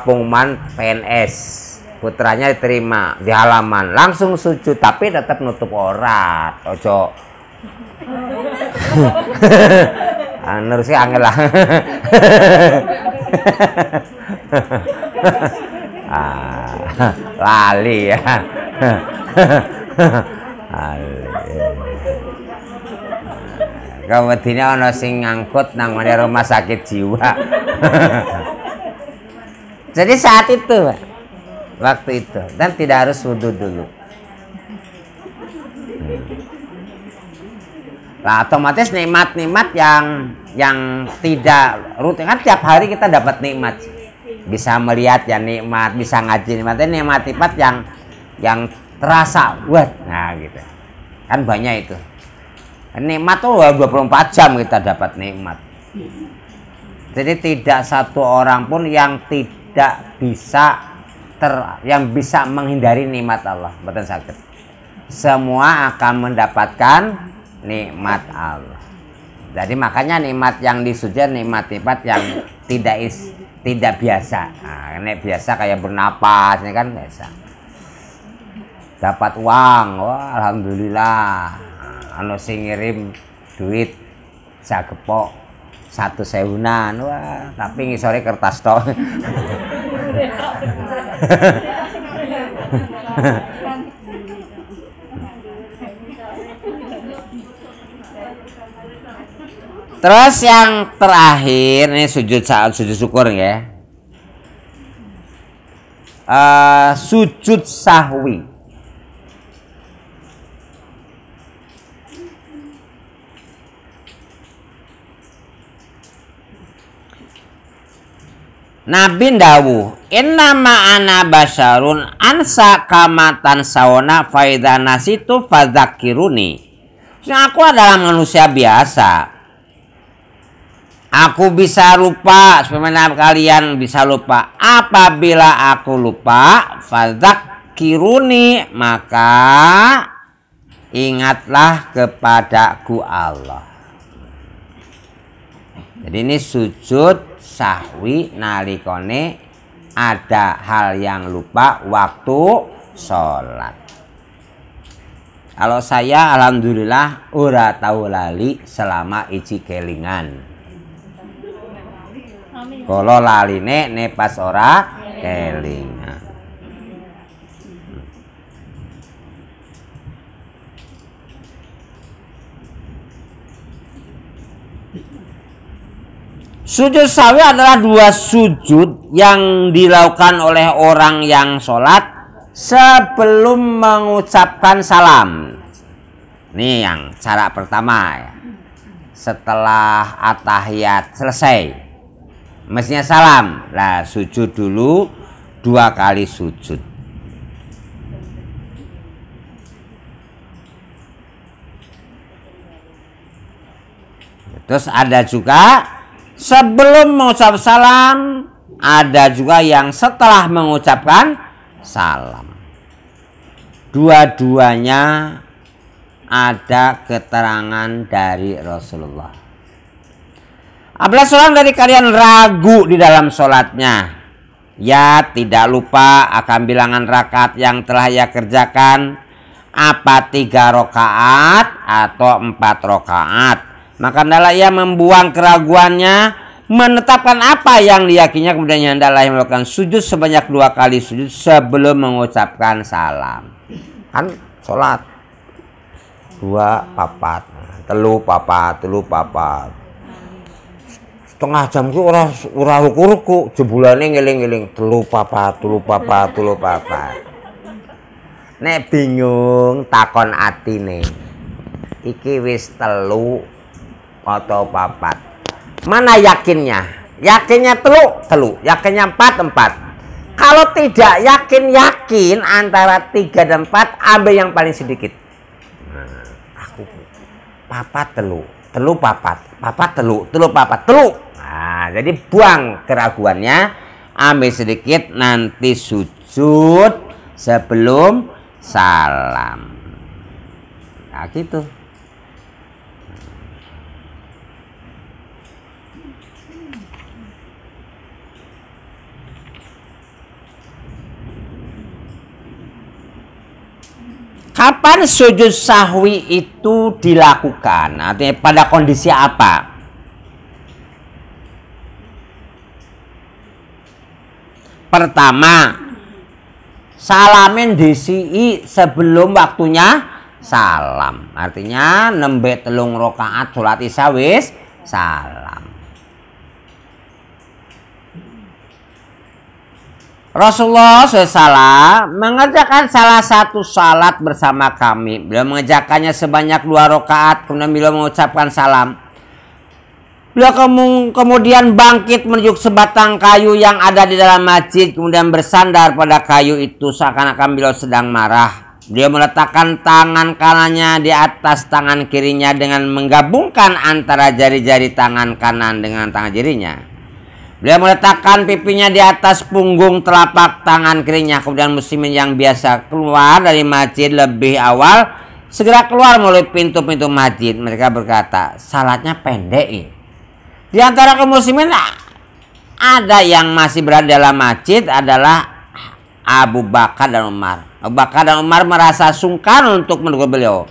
pengumuman PNS, putranya diterima di halaman, langsung sujud tapi tetap nutup aurat. Ojo nerusnya angel lah. Lali ya. Kawedine ana sing ngangkut nang rumah sakit jiwa. Jadi saat itu, waktu itu, dan tidak harus wudhu dulu. Nah, otomatis nikmat-nikmat yang tidak rutin, kan tiap hari kita dapat nikmat. Bisa melihat ya nikmat, bisa ngaji nikmat yang terasa buat. Nah gitu kan, banyak itu nikmat tuh 24 jam kita dapat nikmat. Jadi tidak satu orang pun yang tidak bisa yang bisa menghindari nikmat Allah. Betul sakit, semua akan mendapatkan nikmat Allah. Jadi makanya nikmat yang disujud nikmat-nikmat yang tidak biasa. Nah, ini biasa kayak bernapas, ini kan biasa. Dapat uang, wah alhamdulillah. Anu sing ngirim duit sagepok 1.000-an, wah tapi ngisore kertas tok. Terus yang terakhir ini sujud syukur ya. Sujud sahwi. Nabi ndawuh, innama ana basyarun ansa kamatan sauna faida nasitu fadzakiruni. Aku adalah manusia biasa. Aku bisa lupa, sebenarnya kalian bisa lupa. Apabila aku lupa, fadzakiruni, maka ingatlah kepadaku Allah. Jadi ini sujud sahwi nalikone ada hal yang lupa waktu sholat. Kalau saya alhamdulillah ora tahu lali selama iji kelingan. Kalau laline ne pas ora kelingan. Sujud sahwi adalah dua sujud yang dilakukan oleh orang yang sholat sebelum mengucapkan salam. Ini yang cara pertama ya. Setelah at-tahiyat selesai, mestinya salam. Nah, sujud dulu 2 kali sujud. Terus ada juga sebelum mengucap salam, ada juga yang setelah mengucapkan salam. Dua-duanya ada keterangan dari Rasulullah. Apabila seorang dari kalian ragu di dalam sholatnya, ya tidak lupa akan bilangan rakaat yang telah ia kerjakan, apa 3 rakaat atau 4 rakaat. Maka hendaklah ia membuang keraguannya, menetapkan apa yang diyakininya, kemudian hendaklah ia melakukan sujud sebanyak 2 kali sujud sebelum mengucapkan salam. Kan sholat 2 papat, 3 papat, 3 papat. Setengah jam ku ora ruku-ruku, jebulane ngeling-eling 3 papat, 3 papat, 3 papat. Nek bingung takon atine. Iki wis 3 atau 4. Mana yakinnya? Yakinnya 3, yakinnya 4. Kalau tidak yakin antara 3 dan 4, ambil yang paling sedikit. Nah, aku 4 3 papat, 4 3 papat. Nah, jadi buang keraguannya, ambil sedikit, nanti sujud sebelum salam. Nah, gitu. Kapan sujud sahwi itu dilakukan? Artinya pada kondisi apa? Pertama, salamin disi sebelum waktunya salam. Artinya nembe 3 rakaat sholat isya wis salam. Rasulullah SAW mengerjakan salah satu salat bersama kami. Beliau mengerjakannya sebanyak 2 rakaat, kemudian beliau mengucapkan salam. Beliau kemudian bangkit menuju sebatang kayu yang ada di dalam masjid, kemudian bersandar pada kayu itu seakan-akan beliau sedang marah. Beliau meletakkan tangan kanannya di atas tangan kirinya dengan menggabungkan antara jari-jari tangan kanan dengan tangan kirinya. Beliau meletakkan pipinya di atas punggung telapak tangan kirinya. Kemudian muslimin yang biasa keluar dari masjid lebih awal segera keluar melalui pintu-pintu masjid. Mereka berkata, salatnya pendek. Di antara kaum muslimin ada yang masih berada dalam masjid adalah Abu Bakar dan Umar. Abu Bakar dan Umar merasa sungkan untuk menegur beliau.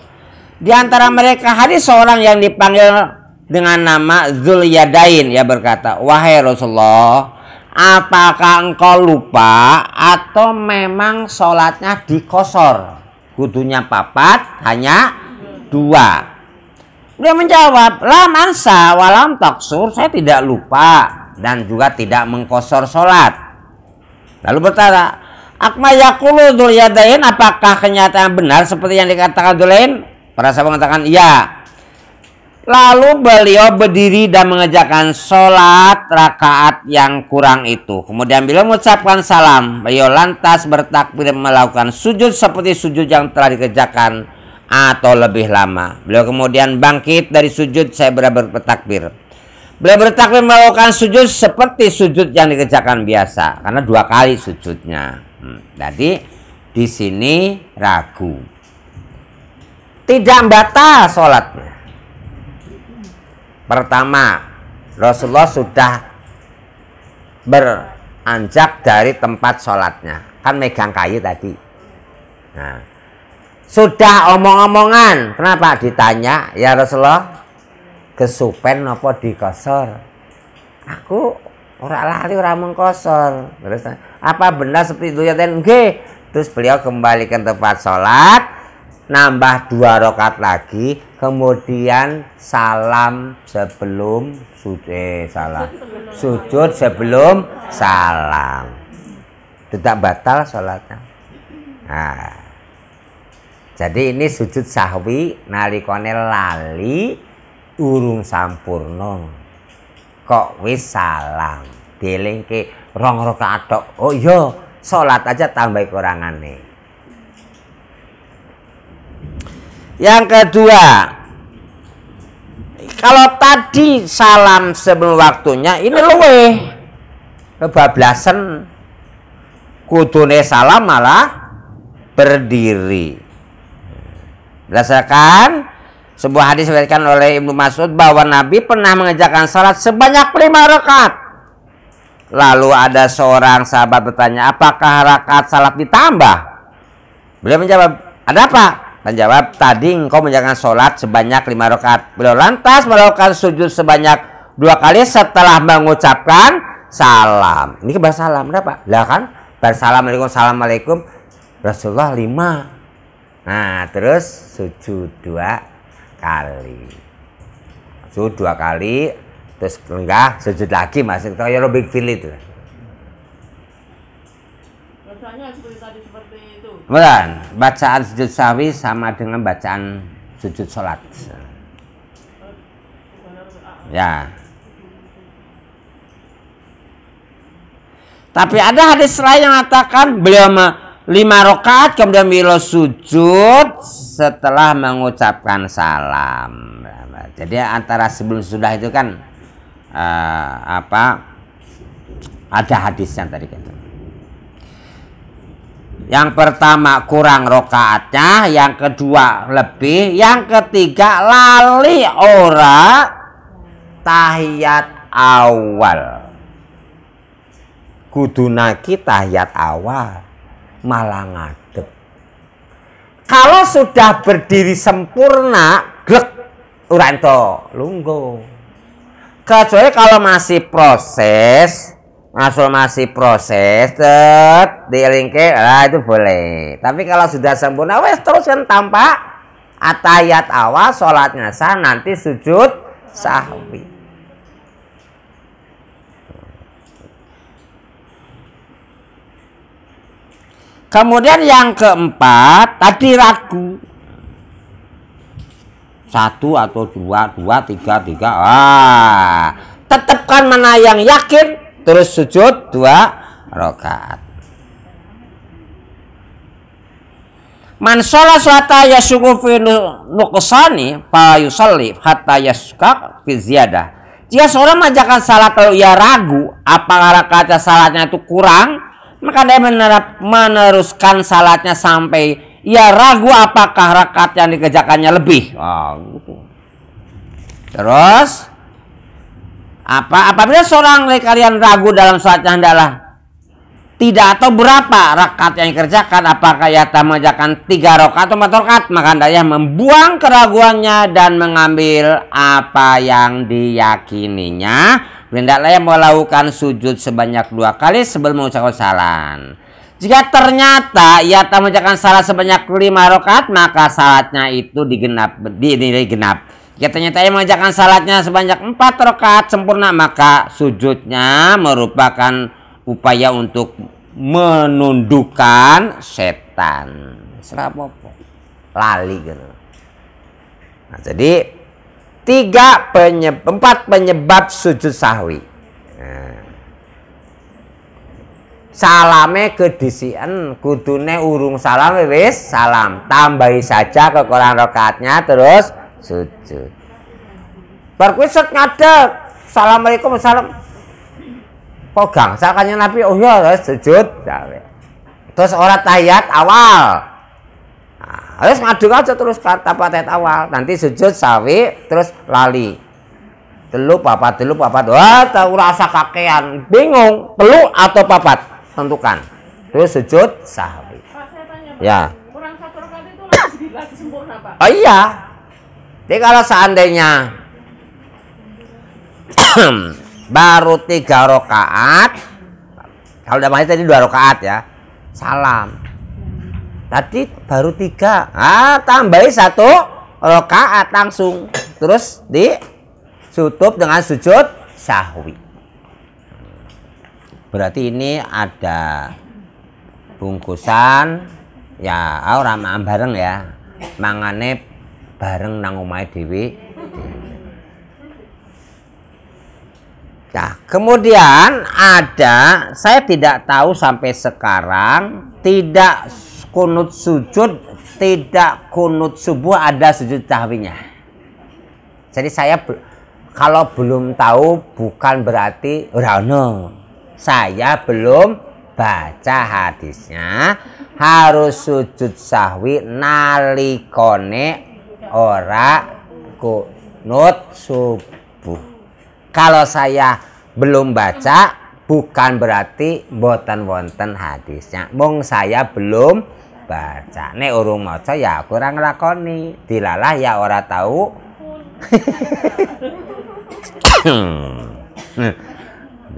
Di antara mereka hadir seorang yang dipanggil dengan nama Dzulyadain. Ia berkata, wahai Rasulullah, apakah engkau lupa atau memang sholatnya dikosor? Kudunya 4, hanya 2. Dia menjawab, lam ansa walam taksur, saya tidak lupa dan juga tidak mengkosor sholat. Lalu bertanya, akma yaqulu Dzulyadain, apakah kenyataan benar seperti yang dikatakan Dzulyadain? Para sahabat mengatakan, iya. Lalu beliau berdiri dan mengerjakan sholat rakaat yang kurang itu. Kemudian beliau mengucapkan salam. Beliau lantas bertakbir melakukan sujud seperti sujud yang telah dikerjakan atau lebih lama. Beliau kemudian bangkit dari sujud, saya bertakbir. Beliau bertakbir melakukan sujud seperti sujud yang dikerjakan biasa. Karena 2 kali sujudnya. Jadi di sini ragu. Tidak batal sholatnya. Pertama, Rasulullah sudah beranjak dari tempat sholatnya. Kan megang kayu tadi. Nah, sudah omong-omongan. Kenapa? Ditanya, ya Rasulullah, kesupen apa dikosor? Aku ora lali ora mengkosor. Terus, apa benar seperti itu ya? Nggih. Terus beliau kembali ke tempat sholat, nambah 2 rakaat lagi, kemudian salam sebelum sujud sebelum salam. Tidak batal sholatnya. Nah, jadi ini sujud sahwi nalikane lali urung sampurna. Kok wis salam, dielingke 2 rakaat tok. Oh iya, sholat aja tambah kurangane. Yang kedua, kalau tadi salam sebelum waktunya, ini luweh kebablasan. Kudune salam malah berdiri. Berdasarkan sebuah hadis diriwayatkan oleh Ibnu Mas'ud bahwa Nabi pernah mengerjakan salat sebanyak 5 rakaat. Lalu ada seorang sahabat bertanya, apakah rakaat salat ditambah? Beliau menjawab, ada apa? Menjawab, tadi engkau menjalankan sholat sebanyak 5 rakaat. Beliau lantas melakukan sujud sebanyak 2 kali setelah mengucapkan salam. Ini kebar salam, kenapa? Lah kan, bersalamualaikum, assalamualaikum, Rasulullah 5. Nah, terus sujud 2 kali. Sujud 2 kali, terus enggak, sujud lagi, masih itu ya big feel itu. Bacanya seperti itu. Benar, bacaan sujud sahwi sama dengan bacaan sujud sholat. Ya. Tapi ada hadis lain yang mengatakan beliau 5 rakaat kemudian beliau sujud setelah mengucapkan salam. Jadi antara sebelum sudah itu kan ada hadisnya tadi kan. Yang pertama kurang rokaatnya, yang kedua lebih, yang ketiga lali ora tahiyat awal. Kudu naki tahiyat awal, malah ngadep. Kalau sudah berdiri sempurna, glek ora ento lungguh. Kecuali kalau masih proses, dielingke, itu boleh. Tapi kalau sudah sempurna, wes teruskan tanpa atayat awal, sholatnya sah, nanti sujud sahwi. Kemudian yang keempat, tadi ragu. 1 atau 2, 3. Tetapkan mana yang yakin. Terus sujud 2 rakaat. Man sholat hatta yashku fi nuqsani fa yusalli hatta yashka fi ziyadah. Jika seorang mengerjakan salat lalu ia ragu apakah rakaatnya salatnya itu kurang, maka dia meneruskan salatnya sampai ia ragu apakah rakaat yang dikerjakannya lebih. Terus apabila seorang dari kalian ragu dalam sholatnya hendaklah tidak atau berapa rakaat yang dikerjakan, apakah ia mengerjakan 3 rakaat atau 4 rakaat, maka hendaknya membuang keraguannya dan mengambil apa yang diyakininya. Hendaklah ia melakukan sujud sebanyak 2 kali sebelum mengucapkan salam. Jika ternyata ia mengerjakan salat sebanyak 5 rakaat, maka salatnya itu dinilai genap. Jika ternyata ia mengerjakan salatnya sebanyak 4 rakaat sempurna, maka sujudnya merupakan upaya untuk menundukkan setan. Serapopo lali gitu. Nah, jadi empat penyebab sujud sahwi. Nah. Salame kedisian kudune urung salam wis salam. Tambahi saja kekurangan rakaatnya terus sujud. Bar kuwi set ngadeg. Assalamualaikum salam. Kok gangsal kanjeng Nabi? Oh ya sujud. Terus ora tahiyat awal. Harus ngaduk aja terus kata patet awal, nanti sujud sawi terus lali. Telu papat. Wah, tahu rasa kakean, bingung, telu atau papat, tentukan. Terus sujud sawi. Pak, saya tanya, Pak. Ya. Kurang satu rakaat itu lagi sempurna, Pak. Oh iya. Jadi kalau seandainya baru 3 rakaat, kalau udah tadi 2 rakaat ya, salam. Tadi baru 3, tambahi 1 rakaat langsung, terus ditutup dengan sujud sahwi. Berarti ini ada bungkusan ya, orang bareng ya, mangane bareng nang omahe dhewe. Nah, kemudian ada, saya tidak tahu sampai sekarang, tidak kunut sujud, tidak kunut subuh ada sujud sahwinya. Jadi saya kalau belum tahu bukan berarti rano. Saya belum baca hadisnya harus sujud sahwi nalikone ora kunut subuh. Kalau saya belum baca bukan berarti mboten wonten hadisnya. Mong saya belum baca. Nek urung maca ya kurang nglakoni. Dilalah ya ora tahu.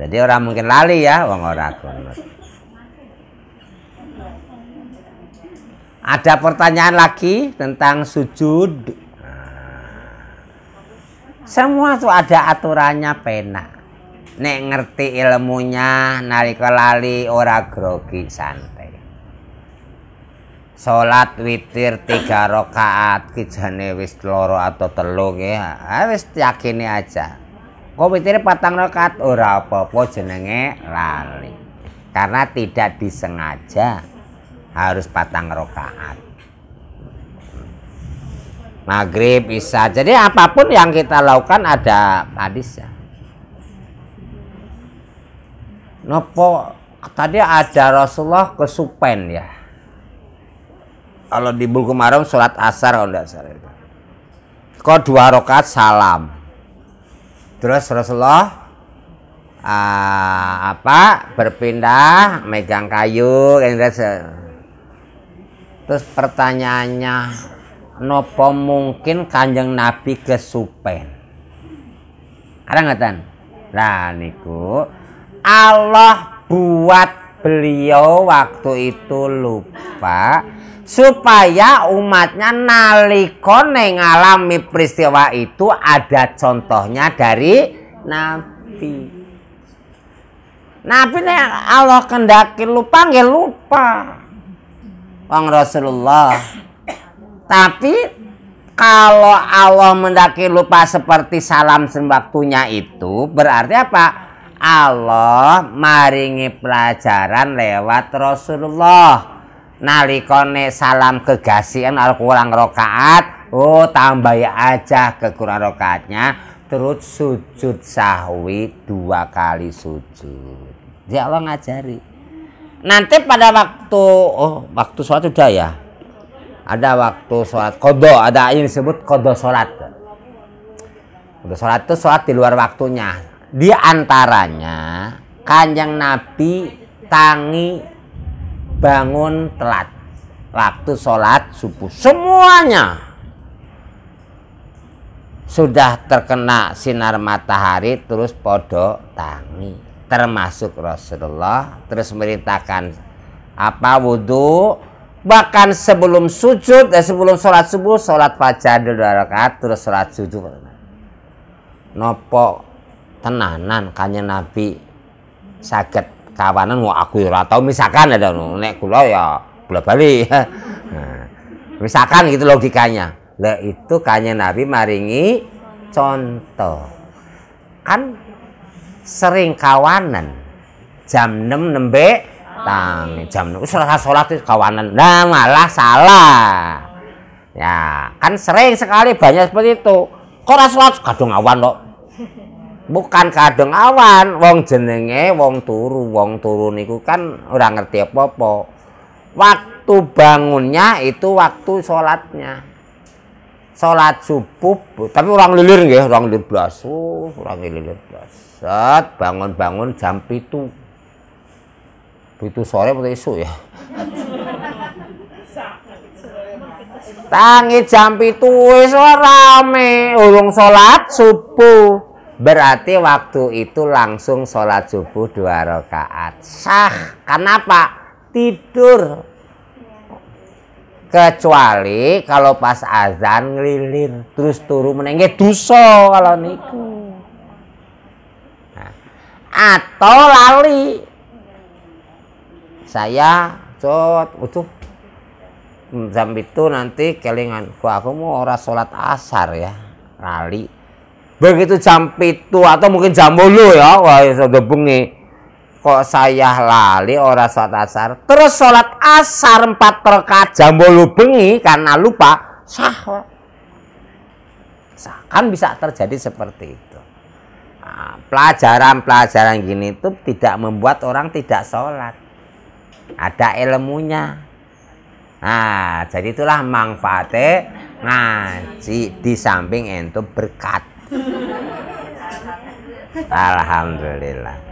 Jadi orang mungkin lali ya wong ora kunut. Ada pertanyaan lagi tentang sujud. Semua tuh ada aturannya penak. Nek ngerti ilmunya nalika lali ora grogi santai. Salat witir 3 rakaat kijane wis 2 atau 3 ya. Wis yakini aja. Kok witir 4 rakaat ora apa-apa jenenge lali. Karena tidak disengaja harus 4 rakaat. Maghrib, isya. Jadi apapun yang kita lakukan ada hadisnya. Nopo tadi ada Rasulullah kesupen ya. Kalau di Bulughul Maram sholat asar kalau tidak salah itu. Kok 2 rakaat salam. Terus Rasulullah berpindah megang kayu. Terus pertanyaannya, nopo mungkin Kanjeng Nabi kesupen? Ada ngeten? Nah niku Allah buat beliau waktu itu lupa supaya umatnya nalikone ngalami peristiwa itu ada contohnya dari Nabi. Nabi nek Allah kendaki lupa nggih lupa. Wong Rasulullah. Tapi kalau Allah mendaki lupa seperti salam sewaktunya itu berarti apa? Allah maringi pelajaran lewat Rasulullah. Nalikone salam kegasian kurang rakaat, tambahi aja kekurangan rakaatnya, terus sujud sahwi 2 kali sujud. Ya Allah ngajari. Nanti pada waktu sholat udah ya. Ada waktu sholat qadha, ada yang disebut qadha sholat. Qadha sholat itu sholat di luar waktunya. Di antaranya Kanjeng Nabi tangi bangun telat waktu sholat subuh, semuanya sudah terkena sinar matahari terus podo tangi, termasuk Rasulullah. Terus merintahkan wudhu, bahkan sebelum sujud sebelum sholat subuh, sholat fajar 2 rakaat terus sholat subuh. Nopo tenanan Kanjeng Nabi saged kawanan aku ora tau misalkan ada nek kula ya bola-bali. Nah, misalkan gitu logikanya. Lah itu Kanjeng Nabi maringi contoh. Kan sering kawanan jam 6 nembe tang jam 6 sholat itu kawanan. Nah, malah salah. Ya, kan sering sekali banyak seperti itu. Kok ora sholat kadung awan kok. Bukan kadung awan, wong jenenge wong turu niku kan ora ngerti apa-apa. Waktu bangunnya itu waktu sholatnya. Sholat subuh, tapi orang lilir nggih, orang lilir blas. Orang lilir blas. Set bangun-bangun jam 7. 7 sore atau esuk ya. Tangi jam 7 wis rame, urung sholat subuh. Berarti waktu itu langsung sholat subuh 2 rakaat. Sah. Kenapa? Tidur. Kecuali kalau pas azan ngelilir terus turu menenge dosa kalau niku. Nah, atau lali. Saya jam itu nanti kelingan, aku mau ora sholat asar ya, lali. Begitu jam itu atau mungkin jam 8 ya, wah sudah bengi. Kok saya lali ora sholat asar, terus sholat asar 4 rakaat jam 8 bengi karena lupa, sah. Kan bisa terjadi seperti itu. Nah, pelajaran gini itu tidak membuat orang tidak sholat, ada ilmunya. Nah, jadi itulah manfaatnya ngaji, di samping itu berkat. Alhamdulillah.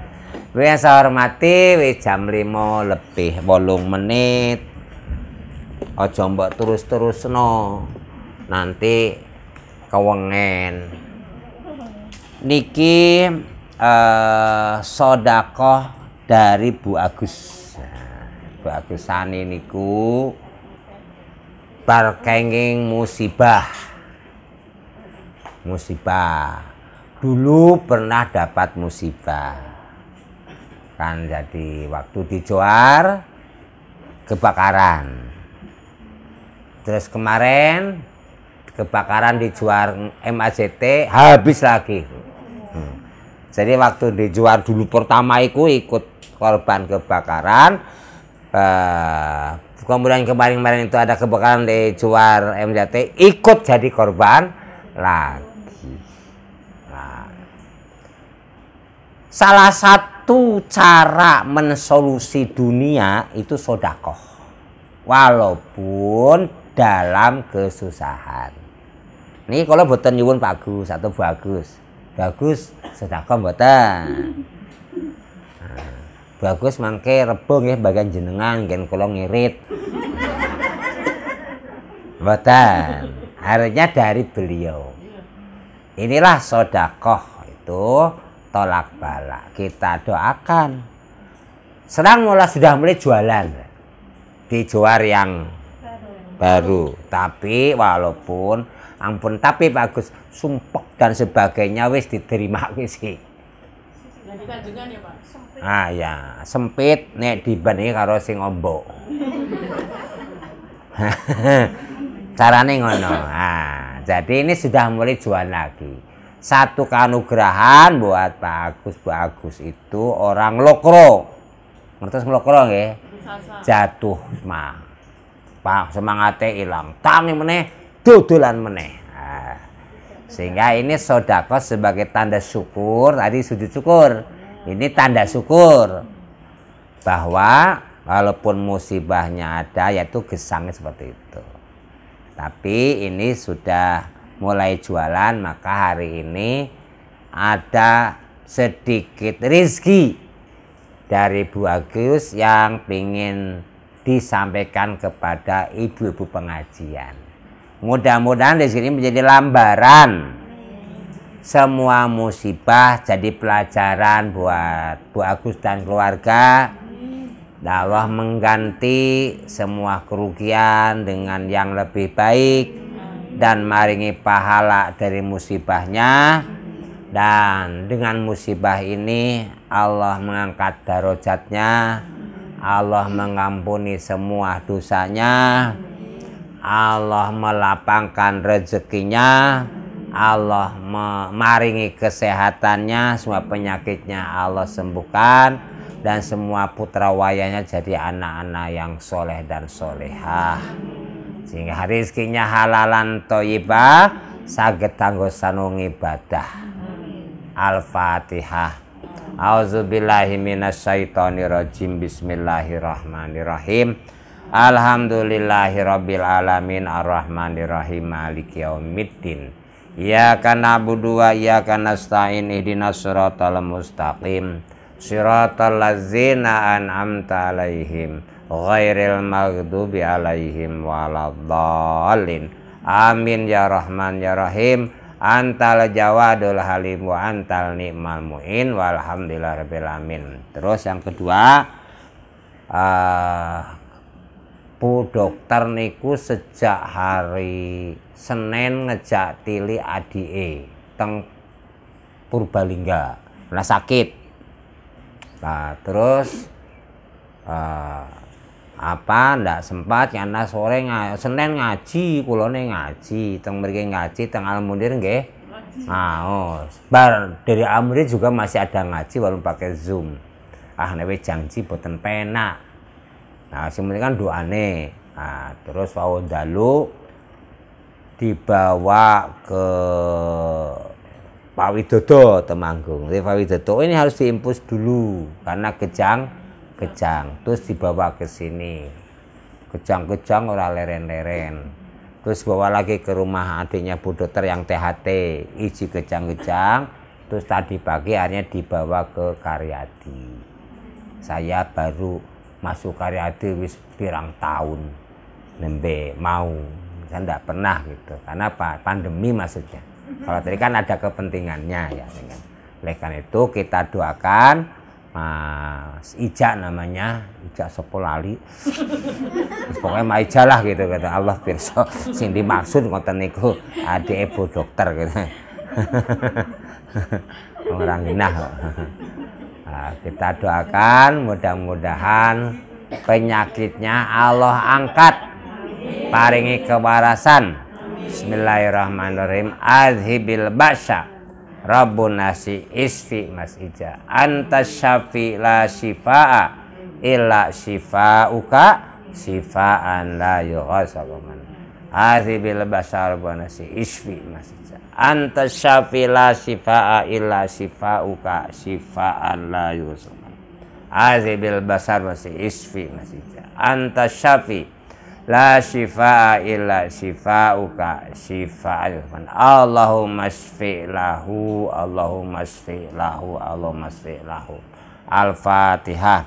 Wis saya hormati, wis jam 5 lebih 8 menit. Aja mbok terus-terusno. Nanti kewengen. Niki sedekah dari Bu Agus. Bu Agus Sani niku bar kenging musibah. Dulu pernah dapat musibah. Kan jadi waktu di Johar kebakaran. Terus kemarin kebakaran di Johar MAJT habis lagi. Jadi waktu di Johar dulu pertama ikut korban kebakaran. Kemudian kemarin itu ada kebakaran di Johar MAJT, ikut jadi korban lagi. Nah, salah satu cara mensolusi dunia itu sedekah, walaupun dalam kesusahan. Nih kalau boten nyuwun Pak Agus atau Bu Agus, bagus sedekah mboten. Bagus mangke rebo nggih bagian jenengan ngen kula ngirit. Mboten. Harinya dari beliau. Inilah sedekah itu tolak bala. Kita doakan. Sekarang sudah mulai jualan di Johar yang baru. Tapi walaupun ampun, tapi bagus sumpek dan sebagainya wis diterima sih. Jadi kanjengan ya Pak. Ah ya, sempit nek dibanding karo sing ombok. Carane ngono. Nah, jadi ini sudah mulai jual lagi. Satu keanugerahan buat Pak Agus. Bu Agus itu orang lokro. Ngertos lokro nggih? Jatuh mah. Pak semangate ilang. Tangi meneh, dodolan meneh. Nah, sehingga ini sedekah sebagai tanda syukur, tadi sujud syukur. Ini tanda syukur bahwa walaupun musibahnya ada, yaitu gesangnya seperti itu. Tapi ini sudah mulai jualan, maka hari ini ada sedikit rezeki dari Bu Agus yang ingin disampaikan kepada ibu-ibu pengajian. Mudah-mudahan rezeki ini menjadi lambaran. Semua musibah jadi pelajaran buat Bu Agus dan keluarga. Allah mengganti semua kerugian dengan yang lebih baik dan maringi pahala dari musibahnya. Dan dengan musibah ini Allah mengangkat darajatnya, Allah mengampuni semua dosanya, Allah melapangkan rezekinya, Allah maringi kesehatannya, semua penyakitnya Allah sembuhkan, dan semua putra wayanya jadi anak-anak yang soleh dan solehah, sehingga rezekinya halalan thayyibah saged kanggo sanung ibadah. Al-Fatihah. A'udzubillahi minasyaitonirrajim. Bismillahirrahmanirrahim. Alhamdulillahirabbil alamin arrahmanirrahim maliki yaumiddin. Iyyaka na'budu wa iyyaka nasta'in ihdinas siratal mustaqim siratal ladzina an'amta 'alaihim ghairil maghdubi 'alaihim waladdallin. Amin ya Rahman ya Rahim. Antal jawadul halim wa antal ni'mal mu'in walhamdulillahirabbil alamin. Terus yang kedua, Bu dokter niku sejak hari Senin ngejak tili adike teng Purbalingga, nah sakit. Nah terus ndak sempat karena sore Senin ngaji, kulone ngaji teng mriki ngaji teng Almunir nggih. Nah, bar dari Almunir juga masih ada ngaji walaupun pakai Zoom. Nek janji boten penak. Nah, sing kan doane. Nah, terus wau dalu dibawa ke Pak Widodo Temanggung. Pak Widodo ini harus diimpus dulu karena kejang, terus dibawa ke sini. Kejang ora leren-leren. Terus bawa lagi ke rumah adiknya Bu Dokter yang THT, iji kejang. Terus tadi pagi akhirnya dibawa ke Karyadi. Saya baru masuk Karyadi wis pirang tahun. Nembe mau. Saya enggak pernah gitu. Karena apa? Pandemi maksudnya. Kalau tadi kan ada kepentingannya ya. Oleh karena itu kita doakan Mas Ija namanya, Ija Sopolali. Pokoknya Mas Ija lah gitu kata Allah pirsa sing dimaksud ngoten niku adike Bu Dokter gitu. Orang genah. Nah, kita doakan mudah-mudahan penyakitnya Allah angkat, paringi kewarasan. Bismillahirrahmanirrahim. Azhibil ba'sa Rabbun nasi isfi Mas Ija. Anta syafi la shifa'a illa shifa'uka shifa'an la yughassalu man. Azhibil ba'sa Rabbun nasi isfi Mas Ija. Anta syafi la shifa'a illa shifa'uka shifa'an la yughassalu man. Azhibil ba'sa nasi isfi Mas Ija. Anta syafi la shifaa illa shifauka shifaan. Allahumma shfi lahu, Allahumma shfi lahu, Allahumma shfi lahu. Al-Fatihah.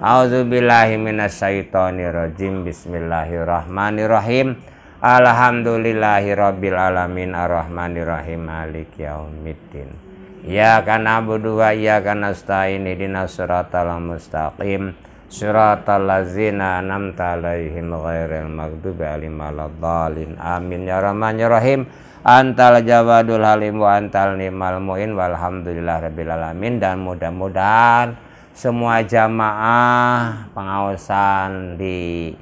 A'udzubillahi minasyaitonirrajim. Bismillahirrahmanirrahim. Alhamdulillahirabbil alamin arrahmanirrahim maliki yaumiddin. Iyyaka na'budu wa iyyaka nasta'in ihdinas siratal mustaqim siratal ladzina an'amta 'alaihim ghairil maghdubi 'alaihim waladdallin. Amin ya Rahman ya Rahim. Antal jawadul halim wa antal ni'mal mu'in walhamdulillahirabbil alamin. Dan mudah-mudahan semua jamaah pengawasan di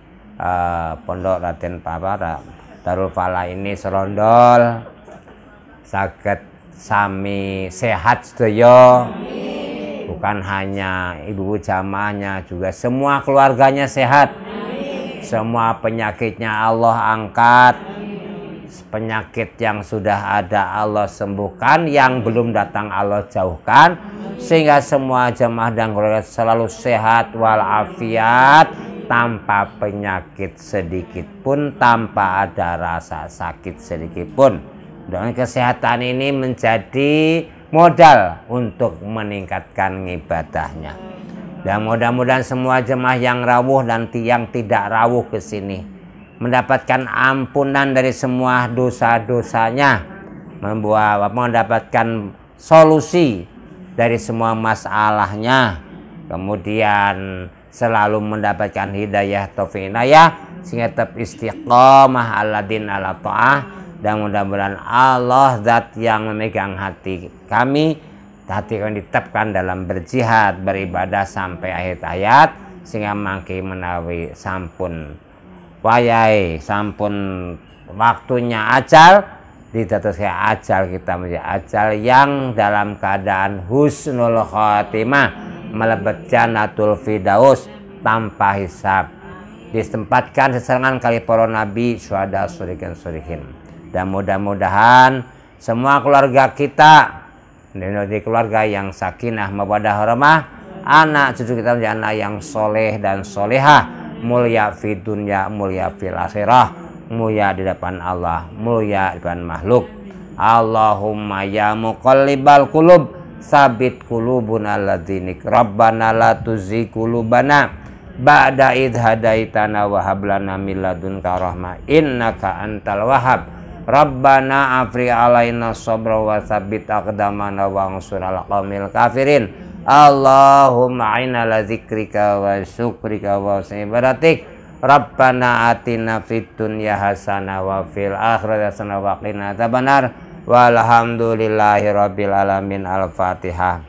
Pondok Raden Papara Darul Falah ini serondol saged sami sehat sedaya. Bukan hanya ibu jamaahnya, juga semua keluarganya sehat. Semua penyakitnya Allah angkat. Penyakit yang sudah ada Allah sembuhkan, yang belum datang Allah jauhkan, sehingga semua jamaah dan keluarga selalu sehat walafiat, tanpa penyakit sedikit pun, tanpa ada rasa sakit sedikit pun. Dan kesehatan ini menjadi modal untuk meningkatkan ibadahnya. Dan mudah-mudahan semua jemaah yang rawuh dan yang tidak rawuh ke sini mendapatkan ampunan dari semua dosa-dosanya, mendapatkan solusi dari semua masalahnya, kemudian selalu mendapatkan hidayah taufik hidayah sehingga tetap istiqomah ala din ala ta'ah. Dan mudah-mudahan Allah zat yang memegang hati kami, hati kami ditetapkan dalam berjihad, beribadah sampai akhir hayat, sehingga mangke menawi sampun wayai, sampun waktunya ajal, ditetuskan ajal kita menjadi ajal yang dalam keadaan husnul khotimah, melebet jannatul firdaus tanpa hisab, ditempatkan sesarengan kali para nabi, syuhada, sholihin, sholihin. Dan mudah-mudahan semua keluarga kita di keluarga yang sakinah mawaddah warahmah, anak cucu kita menjadi anak yang soleh dan solehah, mulia fi dunya, mulia fil akhirah, mulia di depan Allah, mulia di depan makhluk. Allahumma ya muqallibal qulub, sabit qulubuna ala dinik. Rabbana la tuzigh qulubana ba'da idh hadaitana wa hab lana min ladunka rahmah innaka antal wahhab. Rabbana afri alaina sabra wa tsabbit aqdamana wa ansur al qaumil kafirin. Allahumma a'inna ala dzikrika wa syukrika wa husni ibadatik. Rabbana atina fid dunya hasanah wa fil akhirati hasanah wa qina adzabannar. Walhamdulillahi rabbil alamin. Al-Fatihah.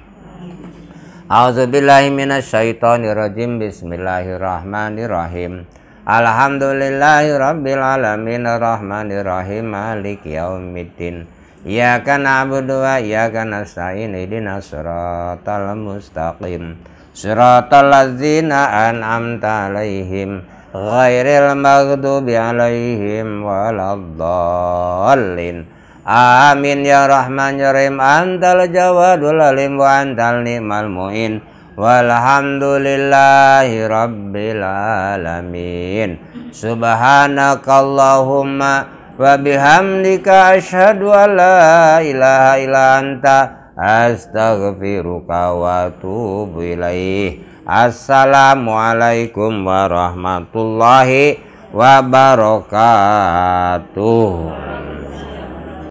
A'udzubillahi minasyaitonir rajim. Bismillahirrahmanirrahim. Alhamdulillahi rabbil alamin arrahmanir rahim maliki yaumiddin. Iyyaka na'budu wa iyyaka nasta'in ihdinas siratal mustaqim. Siratal ladzina an'amta 'alaihim ghairil maghdubi 'alaihim waladdallin. Amin ya Rahman ya Rahim. Antal jawadul alim wa antal ni'mal mu'in. Walhamdulillahi rabbil alamin. Subhanakallahumma wa bihamdika asyhadu an la ilaha illa anta astaghfiruka wa atubu ilaih. Assalamualaikum warahmatullahi wabarakatuh.